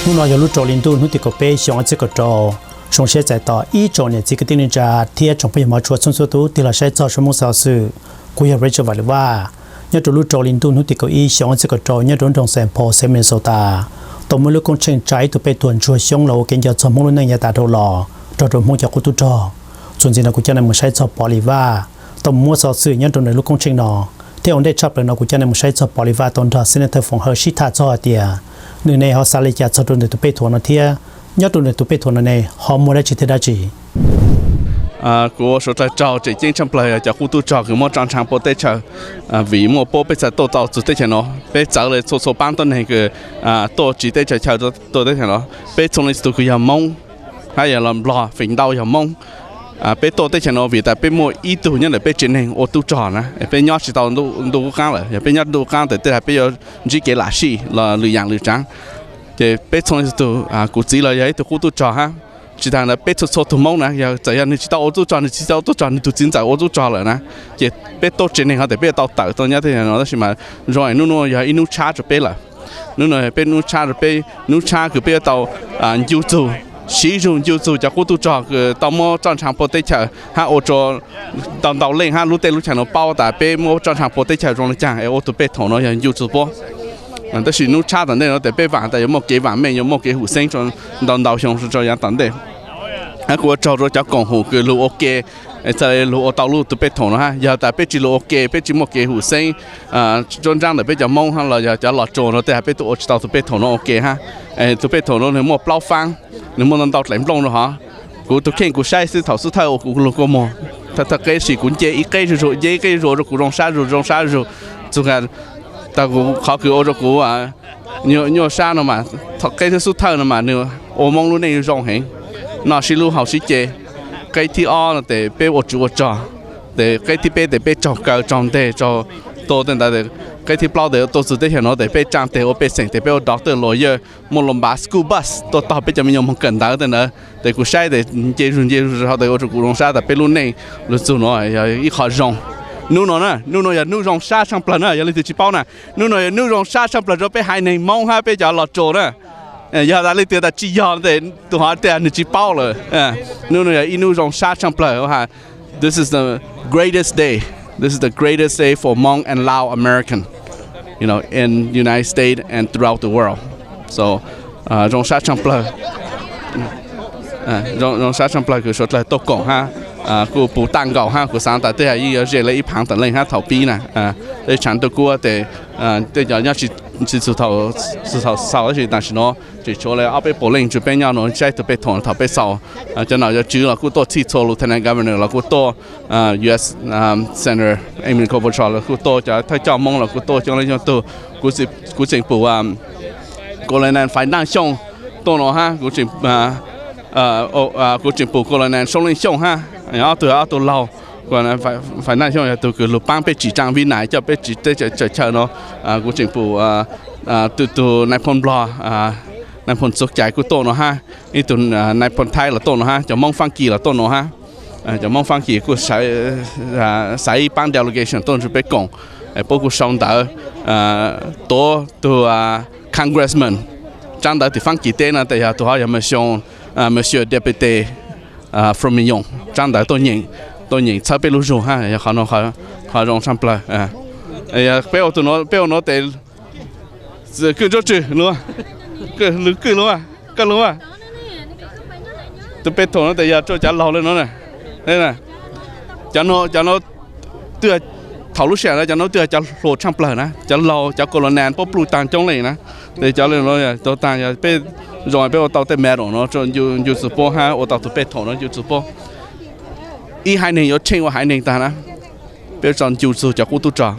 lúc nào giờ lúc trò liên tục lúc thì có bé xong chỉ có trò xong sẽ giải tỏa ý trò này chỉ cái tin là thiệt trong bây giờ mà chuột xong số tú thì là sẽ cho số một sáu sự quy hoạch cho vậy là nhớ trò lúc trò liên tục lúc thì có ý xong chỉ có trò nhớ trò trong sample xem Minnesota tổng mỗi lúc công trình trái tụ bé tuần chuột xong lâu kiến giờ cho mỗi lúc này nhà ta đâu lò trò trò mua cho cô tu tròส่วนจริงเรากูจะนำมาใช้ชอบปอลิว่าต้มมัวซอสื่อยันตรงในลูกคงเชิงนอที่องได้ชอบเลยเรากูจะนำมาใช้ชอบปอลิว่าตอนที่เซนเตอร์ของเฮอร์ชิตาจอเดียหนึ่งในเขาสาลิจาชอบตรงในตัวเป็ดถั่วนาเทียยอดตรงในตัวเป็ดถั่วในฮอร์โมนได้จิตได้จีกูสนใจเจ้าจะยิ่งจำเป็นจะกูตัวเจ้าคือมั่วจังช่างโปรเตเชอร์วิมั่วโปรเป็นจะโตเจ้าจุดเตเชอร์เนาะเป็นจากเลยโซบ้านต้นนี้คือโตจีเตเชอร์เชอร์ตัวเตเชอร์เนาะเป็นตรงนี้ตัวคือยามงให้ยาลำรอฝิ่งดาวยามงเป็นตัวเตชโนวิแต่เป็นมวยอีตัวเนี่ยเลยเป็นเจนเองโอตุจอนะเป็นยอดสิตอนดูกันเลยอย่าเป็นยอดดูกันแต่เป็นยอดจีเกล่าชีละหรืออย่างหรือจังจะเป็นตรงนี้ตัวกูจีเลยยัยตัวกูตุจอฮะจีทางนั้นเป็นตัวตัวมงนะอย่าจะยังนี่จีตาโอตุจอนี่จีตาโอตุจอนี่ตัวจริงใจโอตุจอเลยนะจะเป็นตัวเจนเองเขาแต่เป็นตัวเต่าตัวนี้ที่เราได้ใช่ไหมรอยนู่นอย่าอินุชาจะเป็นละนู่นเป็นนู่นชาจะเป็นนู่นชาคือเป็นตัวยูทูsử dụng YouTube cho cô tu trò cái tao mua trong trang pote chợ ha ô cho tao lên ha lúc tây lúc chẳng nó bao tại bên mua trong trang pote chợ trong trang ô tô bên thằng nó là YouTube po mà đó là nút cha tận đây nó để bên vàng tại một cái vàng mình một cái hũ sinh trong tao xong cho nhà tận đây ha cô cho rồi cho còn hũ cái lúa ok tại lúa tao lúa từ bên thằng nó ha giờ tại bên chỉ lúa ok bên chỉ một cái hũ sinh trong trang để bên cho mông ha là cho lọt trộn nó tại bên tụi tao từ bên thằng nó ok ha từ bên thằng nó nếu một bao phang nếu mà tao lấy lông rồi hảกูตัวเข่งกูใช้ซื้อถอดซื้อเท่ากูลงก็มอถ้าเกยสิกูเจอีเกยรู้เจเกยรู้กูลงซารู้จุกันแต่กูเขาคือโอ้กูเนื้อซาเนาะมาถ้าเกยซื้อเท่าเนาะมาเนื้อโอ้มองรู้ในรองเห็นน่าสิรู้เขาสิเจเกยที่อ้อแต่เป้อจูจ่อแต่เกยที่เป้แต่เป้จ่อเกยจ่อเตจ่อโตตั้งแต่cái thì bao giờ tôi sử dụng nó để bên trang để ở bên sinh để bên doctor lawyer một lần bus school bus tôi tập bên trong mình dùng cần đào thế nữa để cuộc sai để chế họ để ở trong cuộc sống để bên luôn này lúc sau nó ít khó rong nu nó giờ nu rong sa sang plan nữa giờ lấy từ chỉ bao nè nu nó giờ nu rong sa sang plan rồi bên hai này mong hai bên giờ lọt trộn nè giờ đã lấy từ đã chỉ giờ để tụi họ để anh chỉ bao rồi nu nó giờ nu rong sa sang plan ha this is the greatest day. This is the greatest day for Hmong and Lao American, in the United States and throughout the world. So, trong sát trong plug, trong sát trong plug, số là tốt cổ ha, của bù tăng gạo ha, của sáng tại đây là dễ lấy phẳng tận lên ha thảo pi nè, để chẳng được của để giờ nhớ chỉ thảo sau thì但是nó chỉ cho lại ở bên bộ lên chuẩn bị nhau nó chạy từ bên thằng thảo bên sau, cho nó giờ chứ là của tôi chỉ cho Lieutenant Governor là của tôi U.S. Senator Amy Klobuchar là của tôi cho thay cho mong là của tôi cho nên cho tôi của chính phủ Colonel phải năng xong tôi nó ha của chính phủ Colonel xong lên xong ha, ở từ lâu còn phải nói cho từ cái lục bang bên chỉ trang viên này cho bên chỉ chờ nó của chính phủ từ này phong bò này phong sốc chạy của tôi nó ha ý từ này phong Thái là tôi nó ha cho mong Phan Kỳ là tôi nó ha cho mong Phan Kỳ của sai bang delegation tôi sẽ bên cùng bao gồm xong đã tổ từ congressman trang đã thì Phan Kỳ tên là tại tôi hỏi monsieur deputy from Mignon trang đã tôi nhìn sao bên lúa rùa ha họ rong sang plei béo nó để cứ cho chữ luôn cứ luôn tôi bên thằng nó để cho trả lâu lên nó này đây nè cho nó đưa thảo lúc xưa cho nó đưa cho lúa sang plei nè cho lâu cho colonel bốc lúa tàn trong này nè để cho lên nó tôi tàn bên rồi bên tàu tên mẹ rồi nó cho yêu support ha ở tàu tôi bên thằng nó yêu support ý hai này có trên qua hai này ta nè bây giờ chủ sự cho cô tu trò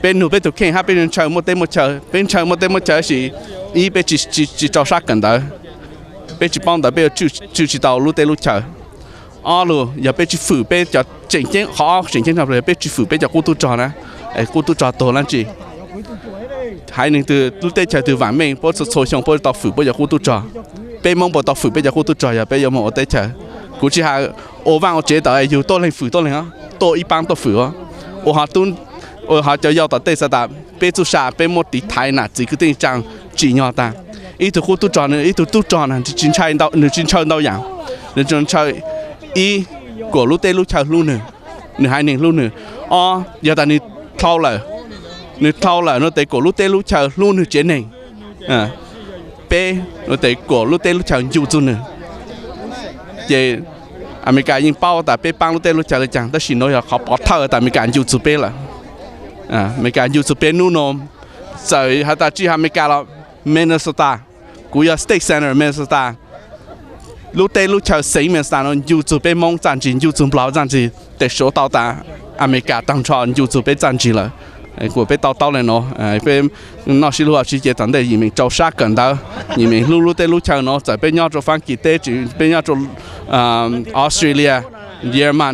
bên nụ bên tụi khen ha bên chờ một tên một chờ chỉ ý bên chỉ cho sát gần đó bên chỉ帮到bên chỉ tàu lúc tên lúc chờ luôn giờ bên chỉ phủ bên cho chỉnh họ chỉnh nào rồi bên chỉ phủ bên cho cô tu trò nè cô tu trò tổ làm gì hai này từ lúc tên chờ từ vạn mình bao giờ sôi xong bao giờ tàu phủ bao giờ cô tu trò bên mong bao tàu phủ bây giờ cô tu trò giờ bây giờ một tên chờ估计下我翻我覺得要多零負多零啊，多一般多負啊。我下就要到第十大，俾做啥俾冇地睇嗱，自己定張紙尿單。ít từ khu tu tròn nữa ít từ tu tròn này chín chơi đâu nửa chín chơi đâu dạng nửa chín chơi ít của lúc tê lúc chơi luôn nữa nửa hai nửa luôn nữa giờ ta nửa thâu là nó tê của lúc tê lúc chơi luôn nửa chế này p nó tê của lúc tê lúc chơi nhiều chút nữa vậy Americaยิงเป้าแต่เป้ปังลูกเต้ลูกจ่าเลยจังแต่สิโนยเขาปอดเท่าแต่มีการยูทูบเป้ละมีการยูทูบเป้นู่นนมใส่ฮัตตาจีอเมริกาเราเมนสตากูอยากสเต็กเซนเตอร์เมนสตาลูกเต้ลูกจ่าสี่เมนสตาร์นยูทูบเป้มองจันจียูทูบเปล่าจันจีแต่โชว์ต่อตาอเมริกาตั้งชอนยูทูบเป้จันจีเลยกูไปต่อเลยเนาะไปนอกสิลูกชี้เจตันได้ยิงเจ้าชากันได้ยิงลูกเต้ลูกจ่าเนาะจะไปยอดจะฟังกีเต้จีไปยอดจะออสเตรเลียเยอรมัน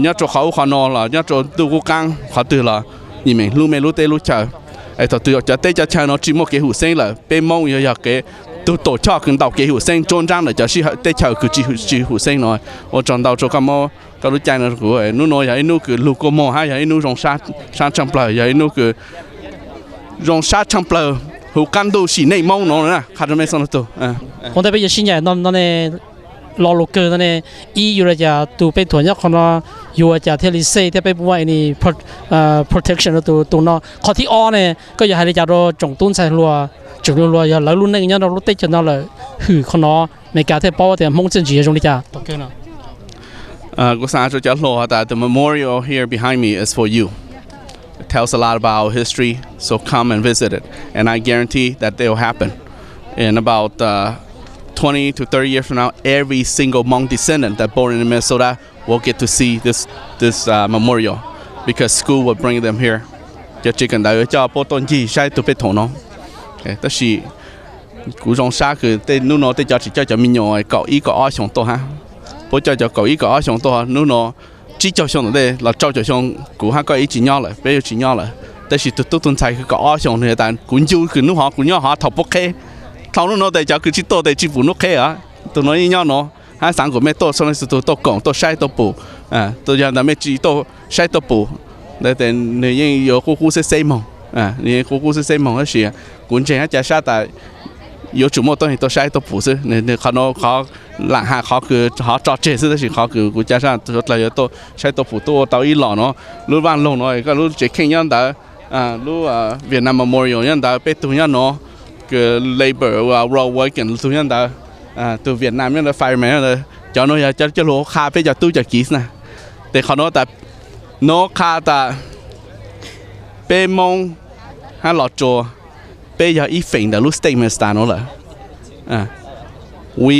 ยอดจะเขาขอนอละยอดจะดูกูกังเขาตื่นละยิงลูกเต้ลูกจ่าไอ้ตัวจะเต้จะชาเนาะจีโมเกหูเซ็งเลยเป็นมองอยากเกตัวโตชอบขึ้นดาวเกหูเซ็งจนจังเลยจะชี้เต้ชาคือจีหูเซ็งหน่อยว่าจนดาวจะก็มอก็รู้ใจนะกูนู่นน้อยอย่างนู้นคือลูกก็มอฮะอย่างนู้นรองชาชัมเปล่าอย่างนู้นคือรองชาชัมเปล่าหูกันดูสีในมองน้องนะขาดไม่สนตัวผมได้ไปยืนยันนั่นเนี่ยรอลูกเกินนั่นเนี่ยอยู่ระยะตัวเป็นถั่วยักษ์คนละอยู่ระยะเทลิเซ่ที่ไปว่านี่protection ตัวน้อข้อที่เนี่ยก็อย่าให้ระยะเราจงตุ้นใส่รัวจงรัวอย่าแล้วรุ่นนึงเนี่ยเราลุ้นเตะจนเราเลยหือคนน้อในการที่ป้อแต่มองจนจีตรงนี้จ้ะตกเกินอ่ะthat the memorial here behind me is for you. It tells a lot about our history, so come and visit it. And I guarantee that they will happen. In about 20 to 30 years from now, every single Hmong descendant that born in Minnesota will get to see this memorial because school will bring them here. Cho chỉ cần đại cho bộ tôn gì sai tụi bé thổ nó. Tất nhiên, cú rong sa cứ tên nu nó tên cho mình nhỏ cậu ý cậu ai xong to ha. Bố cho cậu ý cậu ai xong to nu nó chỉ cho xong đây là cho xong cú ha có ý chỉ nhau lại, bây giờ chỉ nhau lại. Tất nhiên tụi tuần sai cậu ai xong thì tại cú nhiêu cứ nu họ thọc bốc khe. Thằng nu nó để cho cứ chỉ to để chỉ phụ nó khe á. Tụi nó nhau nó hai sáng của mẹ to xong rồi tụi to cổng to sai to bù. Tụi giờ là mẹ chỉ to sai to bù. Để tên người dân有khu sẽ xây mong你khu sẽ xây mong嗰時管正一隻沙但有做乜東西都曬都不是你看到เขาหลัง下เขาคือเขาจอดเจส嗰時เขาคือกูจะ上嚟有都曬都不多到伊朗เนาะรู้บ้านลงเนาะก็รู้จะแข่งยันแต่รู้เวียดนาม memorial ยันแต่เป็นตัวยันเนาะคือ labor ว่า road work กันตัวยันแต่ตัวเวียดนามยันแต่ fireman เลยเจ้าเนาะจะรู้ค่าไปจากตู้จากกีสนะแต่เขาเนาะแต่โนคาตาเป้มองฮัลโหลโจเป้ยาอีฟิงแต่รู้สเตทเมนต์ตาโน่ละwe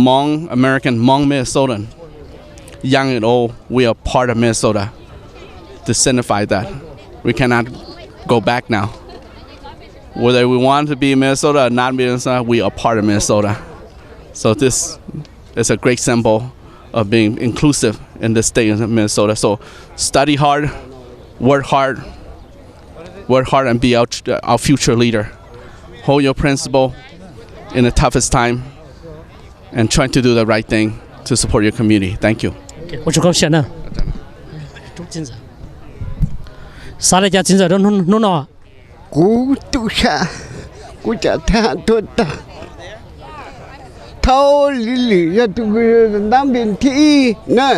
Hmong American Hmong Minnesotan young and old we are part of Minnesota to signify that we cannot go back now whether we want to be in Minnesota or not Minnesota we are part of Minnesota so this is a great symbol of being inclusive in the state of Minnesota. So study hard, work hard and be our future leader. Hold your principle in the toughest time and try to do the right thing to support your community. Thank you. 我就搞钱呢。中金子。啥来家金子都弄哪？Koob Tsheej, Koob Tsheej tôi ta. Thâu lì ya tu nam bên thị nè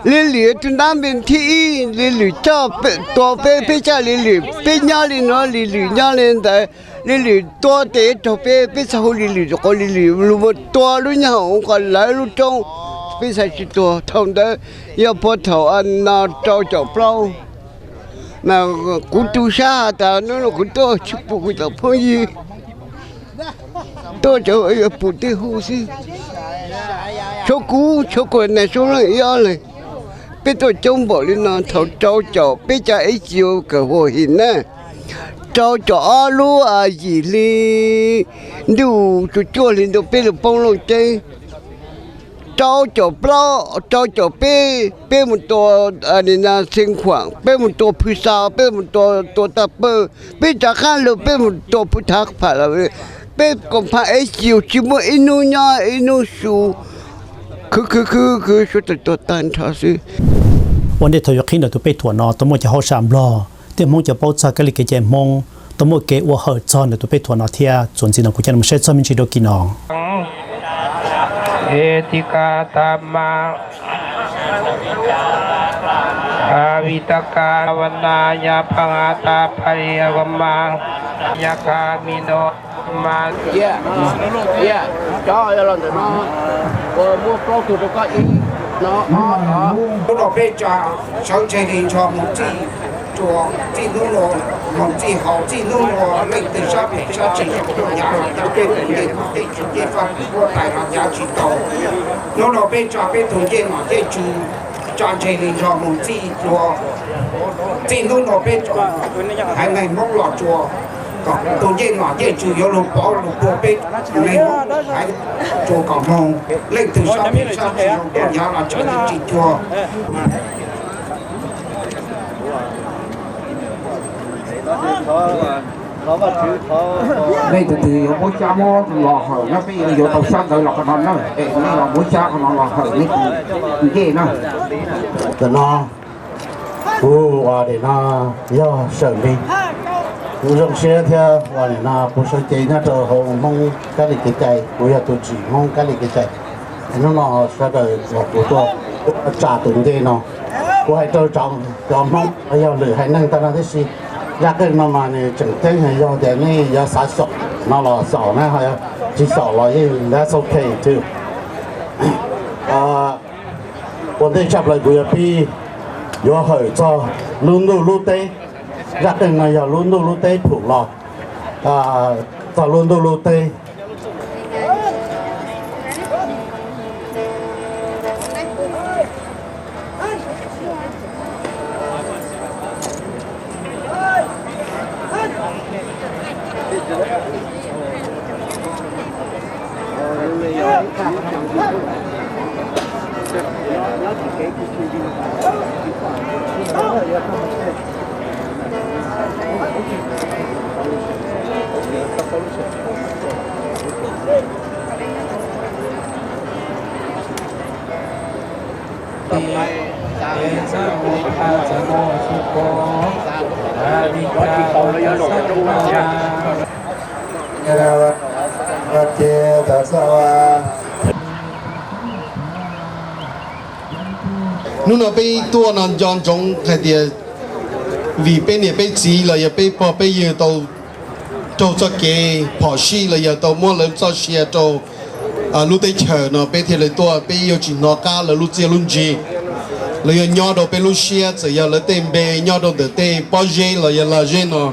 lì tu nam bên thị lì cho to pe cha lì pe nhau lì nó lì nhau lên tại lì to té cho pe sao lì có lì lu to lu nhau còn lại lu trong pe sai chỉ to thông đó ya po thầu ăn nó cho plau mà Koob Tsheej ta nó cũng to chụp cái tập phong gì tôi cho ở phụ tư hồ sư số quần này số lượng yếu này bây tôi trông bỏ lên nó thầu cho bây giờ ấy chiều cả hồ hình nè cho lúa gì li đủ chua lên đồ bây giờ bông lông chơi cho bé một tổ này là sinh khoảng bé một tổ phu sao bé một tổ tập bơ bé trả khăn rồi bé một tổ phu thác phải là bé còn phải ấy chiều chỉ mỗi inu nha inu su cứ số tổ tan thà sư วันเดียวทอยกขึ้นเดี๋ยวตัวไปถั่วเนาะตัวมันจะเข้าสามล้อเดี๋ยวมองจะป้อนซาก็เลยเกจมอง ตัวมัวเกว่าเหอจอนเดี๋ยวตัวไปถั่วนาเทียส่วนจีนกูจะนำใช้จอมินจีโดกินองเอติกาตามาอาวิตกาวันนายาพังอาตาภริยวัมมังยาคามิโนมาcho là nó mua pro tụi nó có ý nó nó bây giờ sau chơi thì cho một chi chùa chi nó một chi hậu chi nó lên từ sao bị sao chỉ nhà nó bên để để phát của đại học nhà chỉ tổ nó bây giờ bên tụi kia mà cái chú chọn chơi thì cho một chi chùa chi nó bên hai ngày mốc lọt chùa tôi chơi mà chơi chủ yếu là bỏ lục bộ bên này phải chùa cổng mông lên từ sau bên sau còn nhau là trở thành chỉ chùa đây từ mỗi cha mua lò hở nó bây giờ tàu xăng rồi lò còn nó nó là mỗi cha còn lò hở này gì nó từ nó qua để nó do sợ đi rong xe theo và là một số chơi nó trở hồ mong cái lịch cái chạy bây giờ tôi chỉ mong cái lịch cái chạy nó sẽ đời một của tôi trả từng thế nó của hai tôi cho mong bây giờ lửa hai năng ta là thế gì ra cái nó mà này chẳng thấy hay do để này do xả sọ nó là sọ này hay chỉ sọ là gì that's okay too còn đây chập lại của pi do hỏi cho luôn luôn tê ra cái này giờ luôn luôn tê thuộc lọ cho luôn luôn têนู่นเอาไปตัวนอนจอนจงใครเดียวีไปเนี่ยไปจีเลยอย่าไปพอไปยืนตัวโจจะเกยพอชีเลยอย่าตัวมั่วเลยจะเชียโจลูกได้เฉินเนาะไปเที่ยวเลยตัวไปอยู่จีนอกาเลยลูกเจียลุนจีเลยอย่าย่อตัวไปลูกเชียจะอย่าเลยเต็มเบยย่อตัวเดือดเต็มปอเจเลยอย่าละเจเนาะ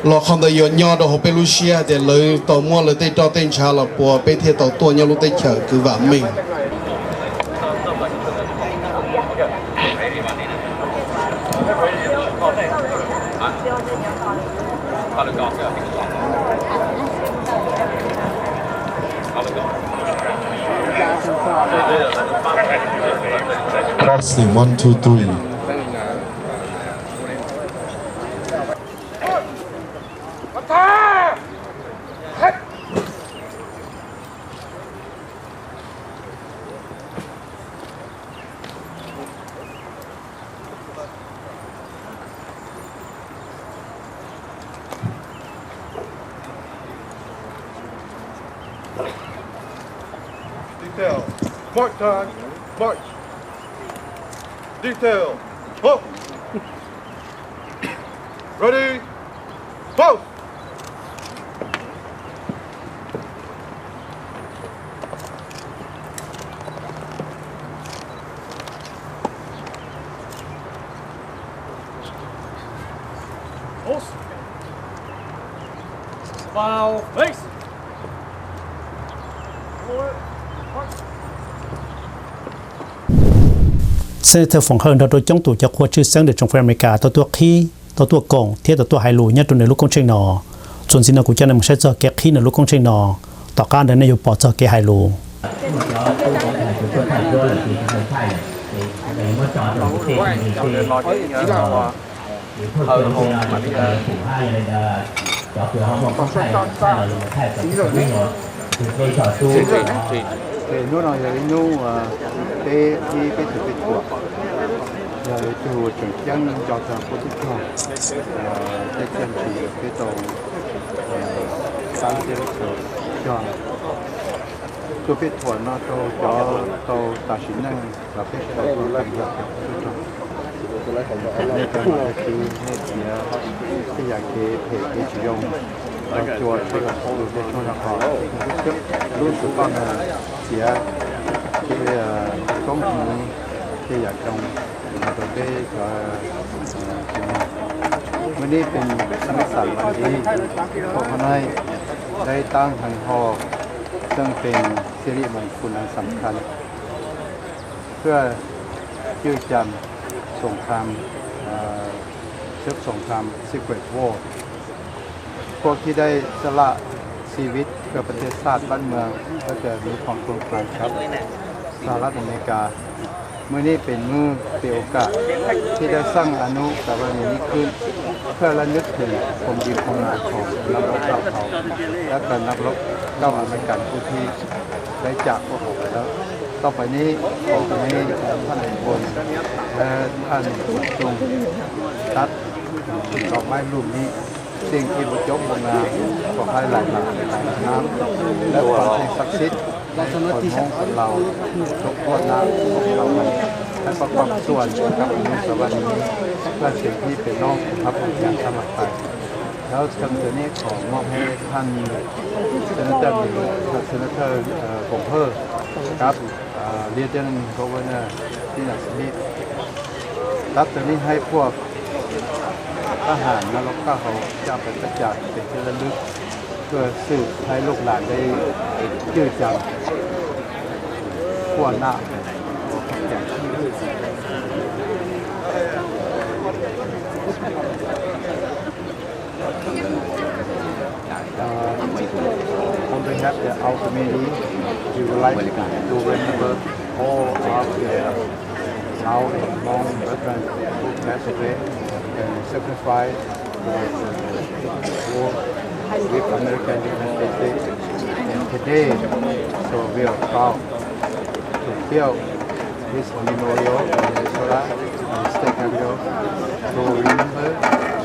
เราคำแต่ย่อตัวไปลูกเชียแต่เลยตัวมั่วเลยเต็มจอเต็มชาละปัวไปเที่ยวตัวย่อลูกได้เฉินคือว่ามิงCrossing 1, 2, 3. Detail. March time. March. Detail. Halt. Ready. Post. Post. Smile. Face. sẽ theo phòng hơn đó tôi chống tụ cho khoa chữ sáng để trong America tôi khi tôi cổng thiết tôi hai lùi nhất trong này lúc công trình nọ chuẩn xin nó cũng cho nên mình sẽ cho cái khi là lúc công trình nọ tỏ ca đến đây bỏ cho cái hai lùi nó là cái nhu cái sự việc của chủ trưởng chân cho thằng cô thích cho cái chân chỉ cái tàu sáng chế cho tôi biết thuận nó cho tàu tài chính này là biết tàu làm việc cho nên cái này thì nên cái dạng cái sử dụng chùa thì là không được cho thằng họ trước luôn tụi con chỉ cái công cái dạng trong mà tôi cáiวันนี้เป็นสังสรรค์วันดีพวกมันได้ตั้งหันหอซึ่งเป็นสิริมงคลอันสำคัญเพื่อยืดยันสงครามเชื้อสงคราม Secret War พวกที่ได้สละชีวิตเพื่อประเทศชาติบ้านเมืองก็จะมีความสงครามครับสหรัฐอเมริกาเมื่อนี้เป็นโอกาสที่ได้สร้างอนุสาวรีย์นี้ขึ้นเพื่อระลึกถึงความดีความงามของนักรบเก้าเขาและการนักรบเก้าอเมริกันผู้ที่ได้จากพวกเขาไปแล้วต่อไปนี้ขอให้ท่านทุกคนและท่านจงตัดดอกไม้รูปนี้สิ่งที่บรรจบบนน้ำขอให้ไหลมาน้ำและความศักดิ์สิทธิ์ในคนของเราทุกคนน้ำของเราและประกอบส่วนกับอนุสาวรีย์นี้เพื่อสิ่งที่เป็นน้องของพระพุทธเจ้าสมัครไปแล้วคำตัวนี้ขอมอบให้ท่านเซนเตอร์ผมเพิ่มครับเรียนเรื่องกวนที่หนักนิดรับตัวนี้ให้พวกทหารนรกข้าเขาจะเป็นประจักษ์เป็นที่ระลึกเพื่อสืบให้ลูกหลานได้ชื่อจำขั้วหน้าOn behalf of the ultimately, we would like to remember all of the now and long veterans who passed away and sacrificed for the war with American United States. And today, so we are proud to build this memorial in Minnesota and state capital to remember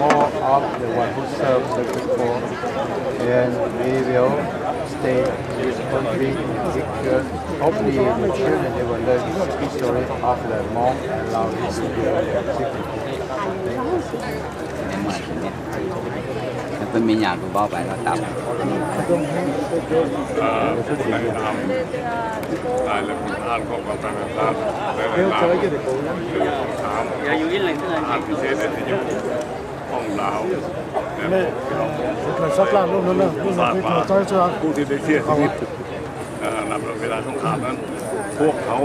all of the ones who served the war. And we will stay in this country because hopefully the children they will learn the history of the Hmong and allow this to be a secret. เป็นมีอย่างกูบอกไปแล้วตับได้แล้วมีอ่านของเราไปแบบนั้นได้แล้วถามอ่านพิเศษในที่อยู่ห้องดาวสาดมาผู้ที่ได้เสียชีวิตนำเวลาสงครามนั้นพวกเขา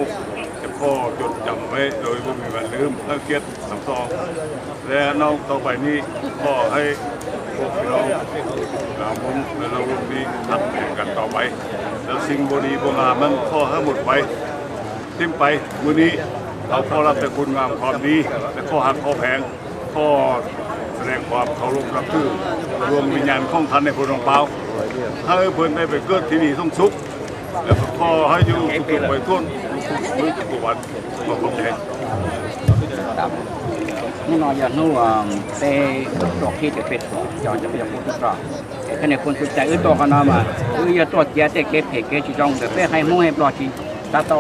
จะข้อจดจำไว้โดยไม่มีวันลืมและเกียรติสำซองและนอกต่อไปนี้ก็ให้พวกเราผมและเราลูกนี้ทักแข่งกันต่อไปแล้วสิ่งบดีโบราณมันข้อให้หมดไปทิ้งไปมื้อนี้เราข้อรับแต่คุณงามความดีและข้อหักข้อแพงข้อแสดงความเคารพนับถือรวมวิญญาณของท่านในพระองค์เปล่าถ้าเพื่อนได้ไปเกิดที่นี่ต้องสุขแล้วก็ขอให้อยู่สุขไปทุนทุกวันขอบคุณแทนนี่นอนอย่างนู้เตะดอกที่จะเป็นจอจะเป็นคนทุกข์แค่ในคนสุดใจตัวกันมาอย่าตัวเจี๊ยเตะเก็บเก็บจีจงแต่เพื่อให้มุ่งให้ปลอดชีตาโต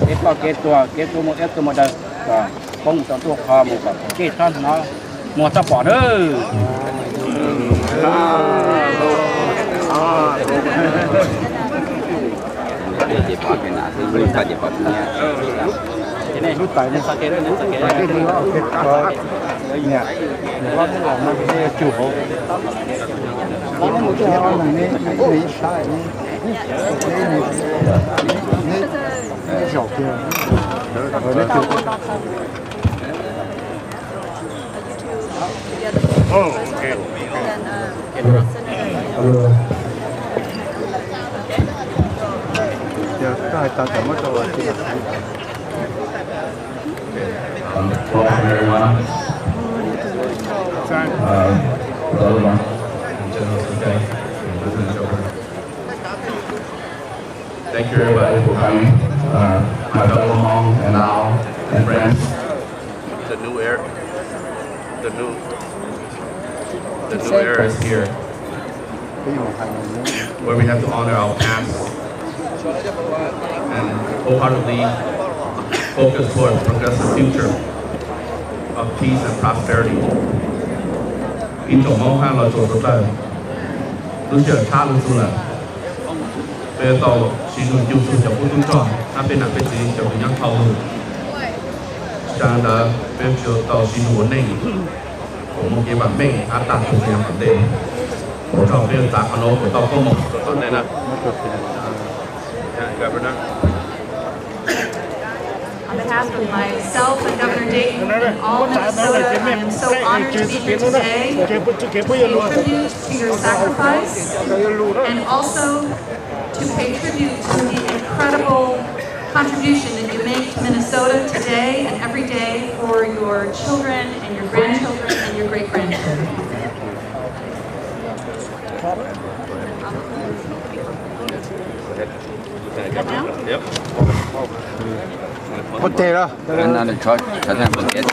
เก็บปลอดเก็บตัวหมดตัวหมดก็ป้องตัวคอหมดเก็บท่านเนาะหมดสปอร์ตเด้อเจ็บปอดเป็นอะไรรู้สึกเจ็บปอดเนี่ยรู้ตายเนี่ยสักเกตด้วยนะสักเกตด้วยนะเนี่ยว่าไม่หลงมันไม่จู่เขาแล้วมันจู่เขาหนึ่งนี่ไม่ใช่นี่จบเลยนี่จู่โอเคเดี๋ยวได้ตาแต่ไม่ตัวที่ Thank you everybody for coming, my fellow Hmong and now and friends. The new new era, the new era is here, where we have to honor our past and wholeheartedly focus toward a progressive future of peace and prosperity. In trong mong hai là chỗ tốt lúc giờ cha lúc xưa là về tàu xin được dùng sự cho quốc trung tròn, ta bên nào bên gì cho người dân thầu sang đó bên chỗ tàu xin muốn này cũng một cái bản mình áp đặt một cái vấn đề hỗ trợ bên tạc nó của tàu có một tốt này nè. On behalf of myself and Governor Dayton and all Minnesota, I am so honored to be here today to pay tribute to your sacrifice and also to pay tribute to the incredible contribution that you make to Minnesota today and every day for your children and your grandchildren and your great-grandchildren. Yep. Hotel đó. Anh cho thêm một cái.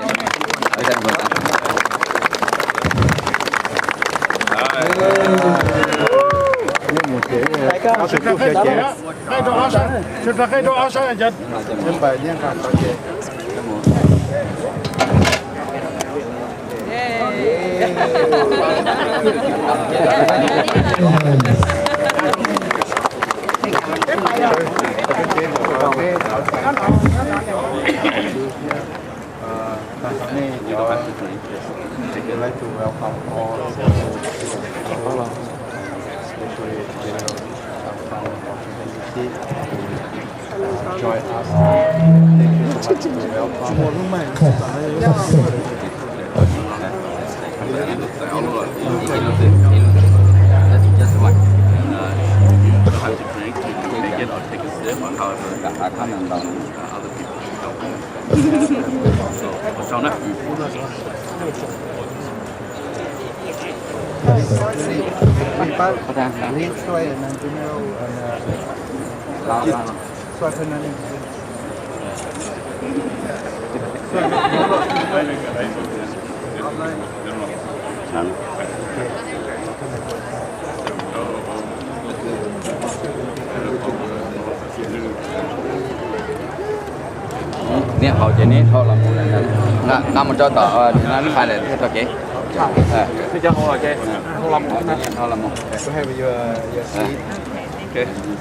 I'd like to welcome all especially from Washington DC to join us. Thank you so much to nè họ chỉ nè họ làm một lần năm một cho tờ nó phải là cho chị cái cho họ là chị họ làm một ok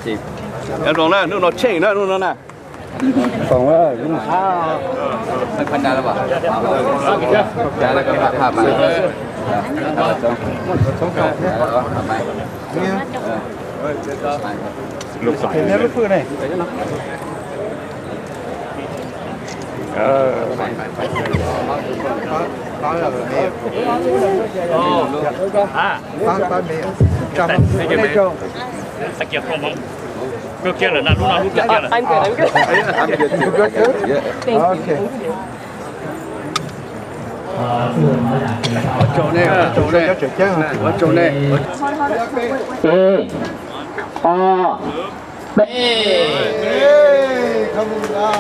chị em nói nè nó chỉnh nè nó nè còn đó cũng khá nó phân ra là bảo ra là cái hạt mà lục sọc thế lúc phương này đó là mẹ ba mẹ trăm sạch kia không mong bước kia là lúc nào lúc kia là anh cười ok chỗ này chỗ này không đâu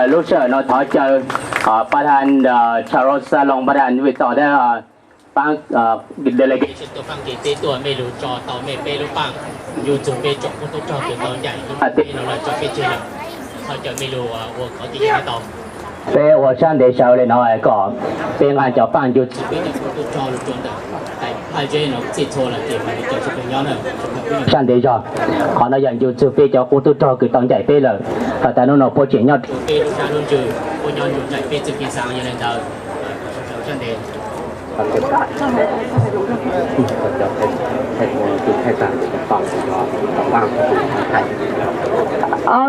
lúc sở nó thọ chờประธานชาโรสลงประธานวิต่อได้ปังdelegation ตัวฟังกี่ตีตัวไม่รู้จอต่อไม่เป็นรู้ปังอยู่จุดไปจบก็ต้องจอตัวตอนใหญ่เราจอไปเจอเขาจะไม่รู้ว่าเขาจะยังไงต่อ被我上的时候呢，我讲，被俺叫放就。上的着，可能人就就被叫糊涂着，佢當仔被了，但係我破錢要。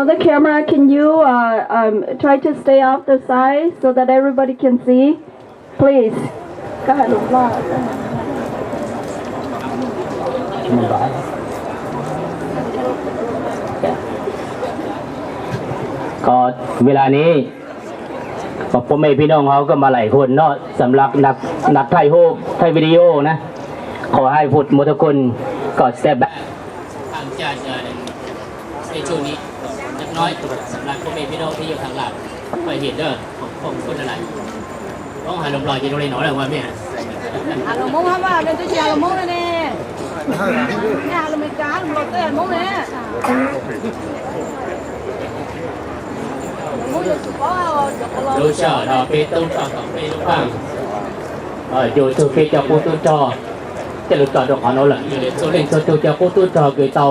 The camera, can you try to stay off the side so that everybody can see? Please. Go ahead. ก็เวลานี้ พ่อแม่พี่น้องเขาก็มาหลายคนเนาะสำหรับนักถ่ายรูปถ่ายวิดีโอนะขอให้พูดหมดทุกคนก็สเต็ปแบบทางจากในช่วงนี้นักน้อยสำหรับพ่อแม่พี่น้องที่อยู่ทางหลังไปเห็นเด้อของคนอะไรต้องหาลมลอยจะโดนเลยหน่อยหรือว่าแม่หาลมมงครับว่าเป็นตัวเชียร์ลมมงเลยเนี่ยหาลมไม่จ้าลมเต้นมงเนี่ยลูกชายเราเป็นต้นต่อเป็นลูกบ้างอยู่สุขีจะพูดต้นจอจะลูกต่อดอกขอนเอาหลังอยู่ในส่วนเล่นตัวจะพูดต้นจอเกิดเตา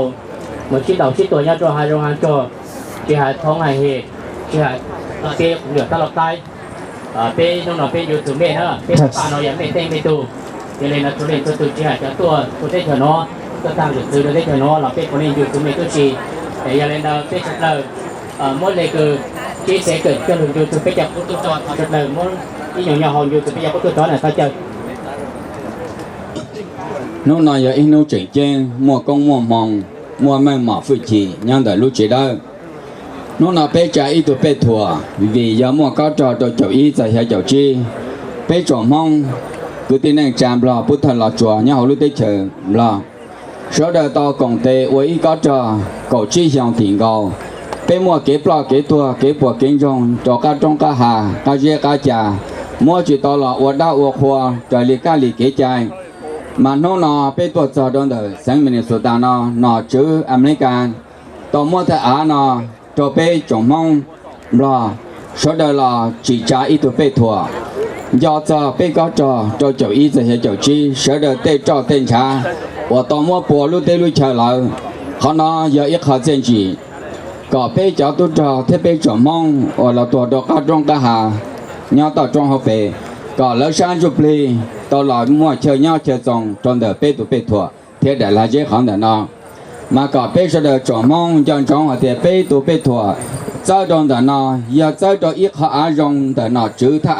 เหมือนชิ้นเตาชิ้นตัวยัดตัวหายโรงงานจอที่หายท้องหายเหตุที่หายเตี้ยเหลือตลอดตายเป็นน้องๆเป็นอยู่สุเมธเป็นป่าน้อยยังไม่เต็งไม่ตูที่เล่นตัวเล่นตัวที่หายจะตัวได้เถอะเนาะก็ตั้งอยู่ซื้อได้เถอะเนาะเราเป็นคนเล่นอยู่สุเมธตัวชีแต่ยังเล่นเราเป็นชัดเลยมดเลยคือchia sẻ kể cho đường YouTube bây giờ cũng tôi cho họ được lời muốn đi nhỏ nhỏ hòn YouTube bây giờ cũng tôi cho là sao chơi nó nói giờ nó chỉ trên mua công mua mong mua mang mỏ phụ chỉ nhưng đời lúc chỉ đó nó nói bây giờ ít tôi bây thua vì giờ mua có trò tôi chịu ít giờ hay chịu chi bây giờ mong cứ tin rằng chạm lo bút thần lo chùa nhưng họ lúc tới chờ lo số đời to còn tệ với có trò cầu chi dòng tiền cầu bên mua kế plọ kế tua kế bùa kế rong cho cá trong cá hà cá dê cá chả mua chỉ to là uất đau uất hoa trời lì cá lì kế chai mà nó bên tuột giờ đón đời sáng mình số ta nó chữ American tao mua thay á nó cho bên trồng mông là số đời là chỉ trả ít tuổi bên thua do giờ bên có trò cho chậu ít giờ chậu chi số đời tê cho tên cha và tao mua bùa lúc tê lúc chờ lại họ nó giờ ít họ tiền gì có bé cháu tôi trò thế bé trò mong ở là tuổi đó cá trong cá hà nhau tao trong học về có lỡ sang chụp li tao lại mua chơi nhau chơi xong trong đời bé tụi bé thua thế để là dễ khẳng định nó mà có bé sẽ được trò mong trong trong ở thế bé tụi bé thua sau trong đời nó giờ sau đó ít họ ăn trong đời nó chữ thà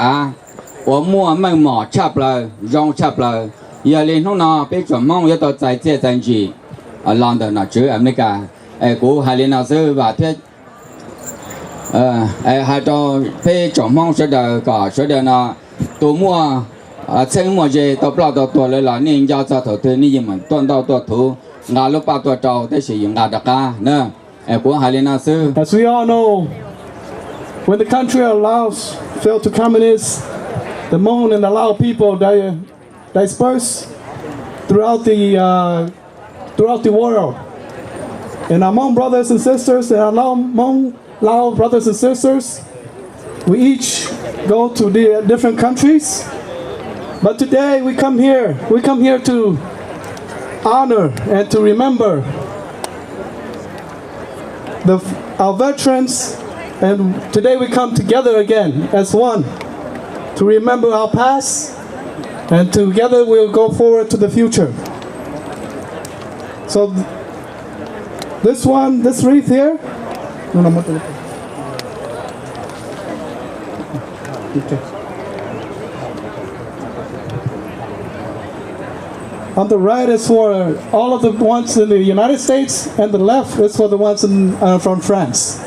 ở mua mang mỏ chắp lại rong chắp lại giờ lên hôm nào bé trò mong giờ tao giải chế thành gì ở lòng đời nó chữ America của hai liên nào sư và thế hai trò phê chọn mong sẽ đời cả sẽ đời nào tôi mua xem mua gì tôi bao tôi tuổi lại là nên giao cho thổ tư nên mình tuân đầu tuổi thủ ngà lúc bao tuổi trâu để sử dụng ngà đặc ca nè của hai liên nào sư. As we all know, when the country allows failed to communists, the Hmong and the Lao people disperse throughout the world. And our Hmong brothers and sisters and our Hmong Lao brothers and sisters, we each go to the different countries. But today we come here to honor and to remember our veterans, and today we come together again as one to remember our past, and together we'll go forward to the future. So this wreath here, on the right is for all of the ones in the United States, and the left is for the ones from France.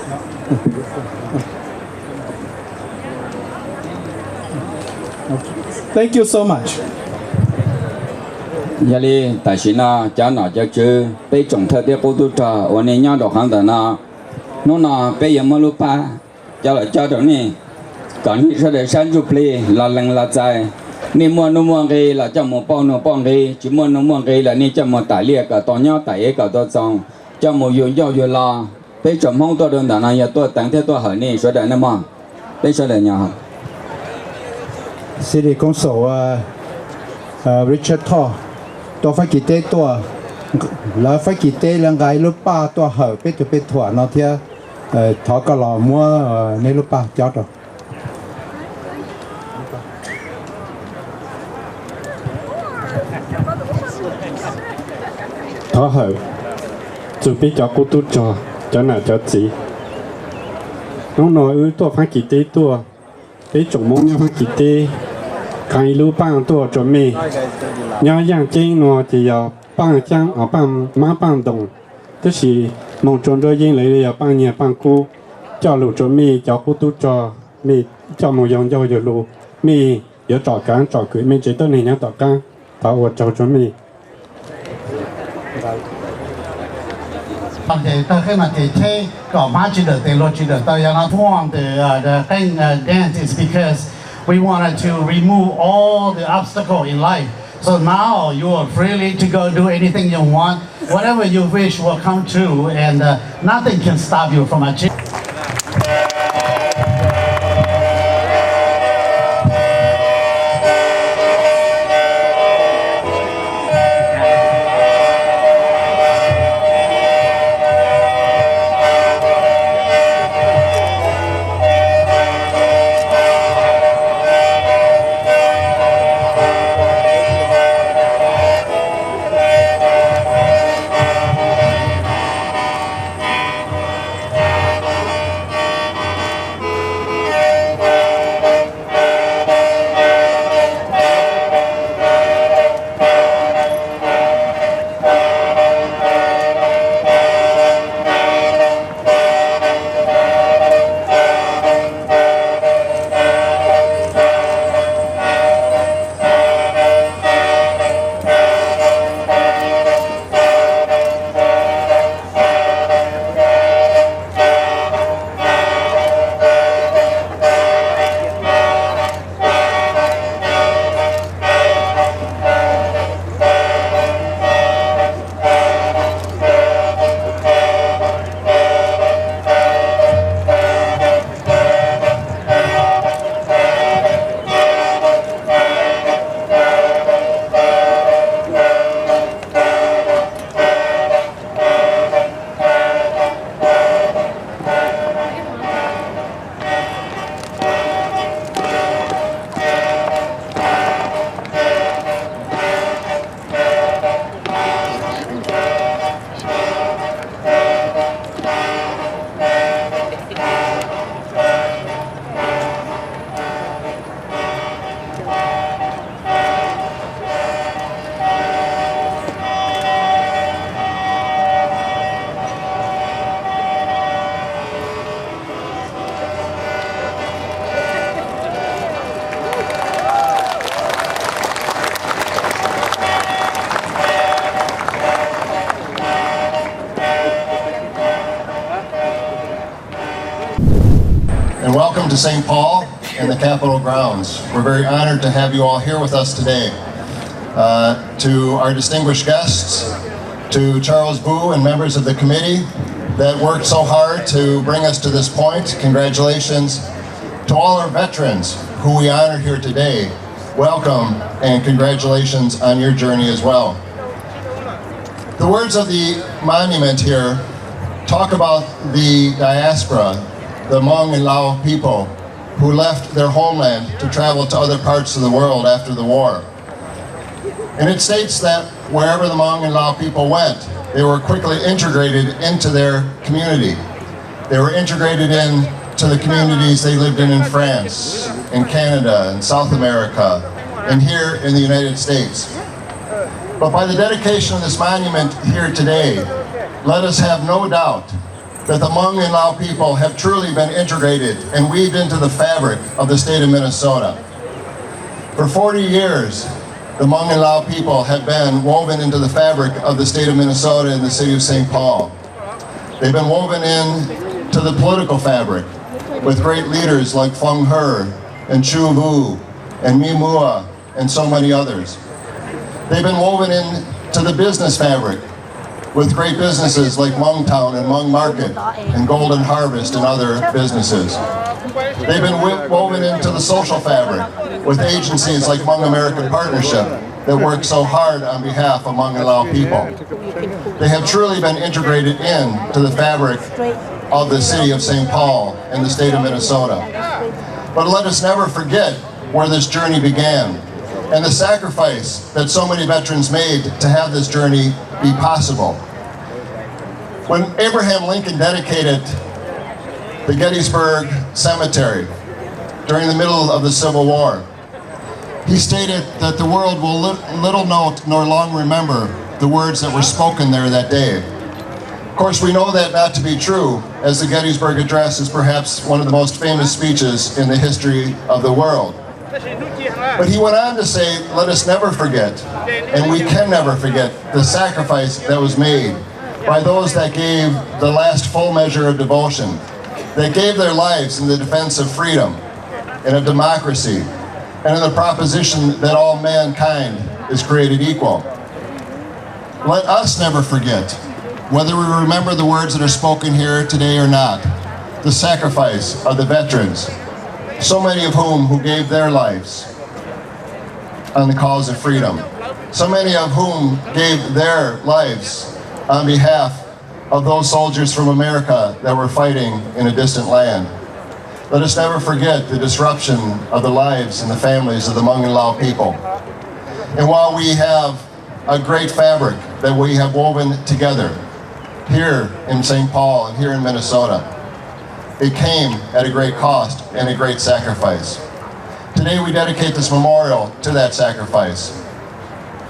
Thank you so much. Giờ đi tại sao nó cho nó cho chứ bây trồng theo tiêu tu trò ở này nhau đọc hàng tờ nó bây giờ mà lúc ba cho lại cho đó nè còn như sau để sáng chụp li là lần là dài nè mua cái là cho một bao cái chỉ mua cái là nè cho một tải liệt cả to nhau tải cả to xong cho một dù lo bây trồng không to đơn giản giờ tôi tặng theo tôi hỏi nè số đấy nè mà bây sau để nhà xin đi công sổ Richard Thor tôi phải kỹ tế tôi là phải kỹ tế là ngày lúc ba tôi hỏi biết cho biết thua nó thì thọ cả lò mua nên lúc ba cho rồi thọ hỏi chuẩn bị cho cô tu cho nào cho gì nó nói tôi phải kỹ tế tôi để trồng mông nhau phải kỹ tế cái lúc bang tôi chuẩn bị nhau yang chính nó thì giờ bang trang ở bang má bang đồng tức là mong tròn đôi yên lấy giờ bang nhà bang cô cho lũ chuẩn bị cho cô tu cho mi cho một dòng dầu dầu lù mi giờ trọ cán trọ cưỡi mi chỉ tới này nhá trọ cán tao ở trọ cho mi thì tôi khi mà thì thế có má chỉ được thì lo chỉ được tôi yang thuam the thing dance is because we wanted to remove all the obstacle in life. So now you are freely to go do anything you want, whatever you wish will come true, and nothing can stop you from achieving. Welcome to St. Paul and the Capitol grounds. We're very honored to have you all here with us today. To our distinguished guests, to Charles Boo and members of the committee that worked so hard to bring us to this point, congratulations. To all our veterans who we honor here today, welcome and congratulations on your journey as well. The words of the monument here talk about the diaspora, the Hmong and Lao people who left their homeland to travel to other parts of the world after the war. And it states that wherever the Hmong and Lao people went, they were quickly integrated into their community. They were integrated into the communities they lived in France, in Canada, in South America, and here in the United States. But by the dedication of this monument here today, let us have no doubt that the Hmong and Lao people have truly been integrated and weaved into the fabric of the state of Minnesota. For 40 years, the Hmong and Lao people have been woven into the fabric of the state of Minnesota and the city of St. Paul. They've been woven into the political fabric with great leaders like Phung Her and Chu Vu and Mi Mua and so many others. They've been woven into the business fabric with great businesses like Hmong Town and Hmong Market and Golden Harvest and other businesses. They've been woven into the social fabric with agencies like Hmong American Partnership that work so hard on behalf of Hmong and Lao people. They have truly been integrated into the fabric of the city of St. Paul and the state of Minnesota. But let us never forget where this journey began and the sacrifice that so many veterans made to have this journey be possible. When Abraham Lincoln dedicated the Gettysburg Cemetery during the middle of the Civil War, he stated that the world will little note nor long remember the words that were spoken there that day. Of course, we know that not to be true, as the Gettysburg Address is perhaps one of the most famous speeches in the history of the world. But he went on to say, let us never forget, and we can never forget, the sacrifice that was made by those that gave the last full measure of devotion, that gave their lives in the defense of freedom and of democracy, and in the proposition that all mankind is created equal. Let us never forget, whether we remember the words that are spoken here today or not, the sacrifice of the veterans, so many of whom who gave their lives on the cause of freedom, so many of whom gave their lives on behalf of those soldiers from America that were fighting in a distant land. Let us never forget the disruption of the lives and the families of the Hmong and Lao people. And while we have a great fabric that we have woven together here in St. Paul and here in Minnesota, it came at a great cost and a great sacrifice. Today we dedicate this memorial to that sacrifice.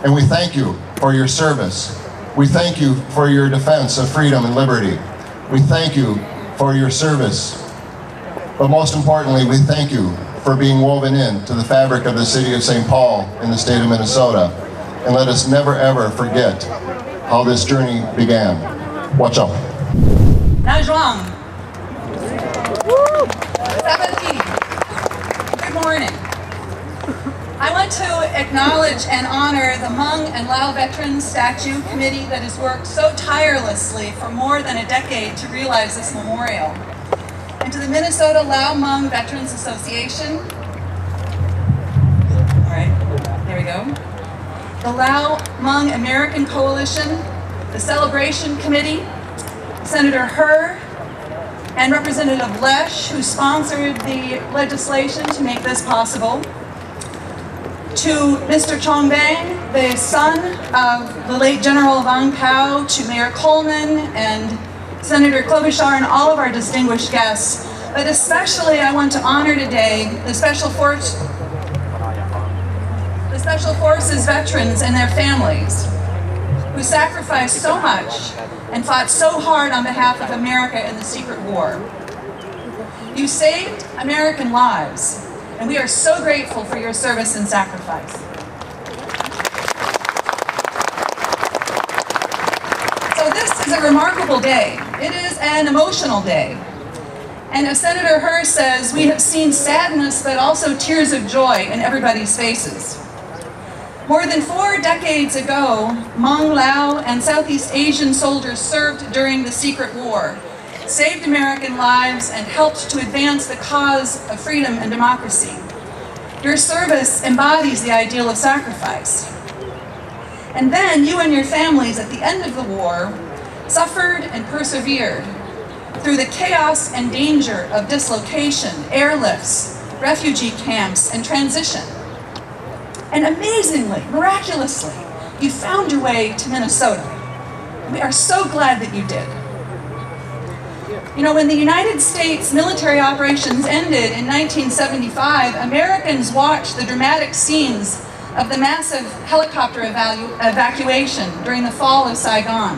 And we thank you for your service. We thank you for your defense of freedom and liberty. We thank you for your service. But most importantly, we thank you for being woven into the fabric of the city of St. Paul in the state of Minnesota. And let us never ever forget how this journey began. Watch out. Najwang. 17. Good morning. I want to acknowledge and honor the Hmong and Lao Veterans Statue Committee that has worked so tirelessly for more than a decade to realize this memorial. And to the Minnesota Lao Hmong Veterans Association. All right, there we go. The Lao Hmong American Coalition, the Celebration Committee, Senator Herr, and Representative Lesh, who sponsored the legislation to make this possible. To Mr. Chong Bang, the son of the late General Vang Pao, to Mayor Coleman and Senator Klobuchar and all of our distinguished guests. But especially I want to honor today the Special Forces veterans and their families who sacrificed so much and fought so hard on behalf of America in the secret war. You saved American lives, and we are so grateful for your service and sacrifice. So this is a remarkable day. It is an emotional day. And as Senator Herr says, we have seen sadness, but also tears of joy in everybody's faces. More than 4 decades ago, Hmong, Lao, and Southeast Asian soldiers served during the secret war, saved American lives, and helped to advance the cause of freedom and democracy. Your service embodies the ideal of sacrifice. And then you and your families at the end of the war suffered and persevered through the chaos and danger of dislocation, airlifts, refugee camps, and transition. And amazingly, miraculously, you found your way to Minnesota. We are so glad that you did. You know, when the United States military operations ended in 1975, Americans watched the dramatic scenes of the massive helicopter evacuation during the fall of Saigon.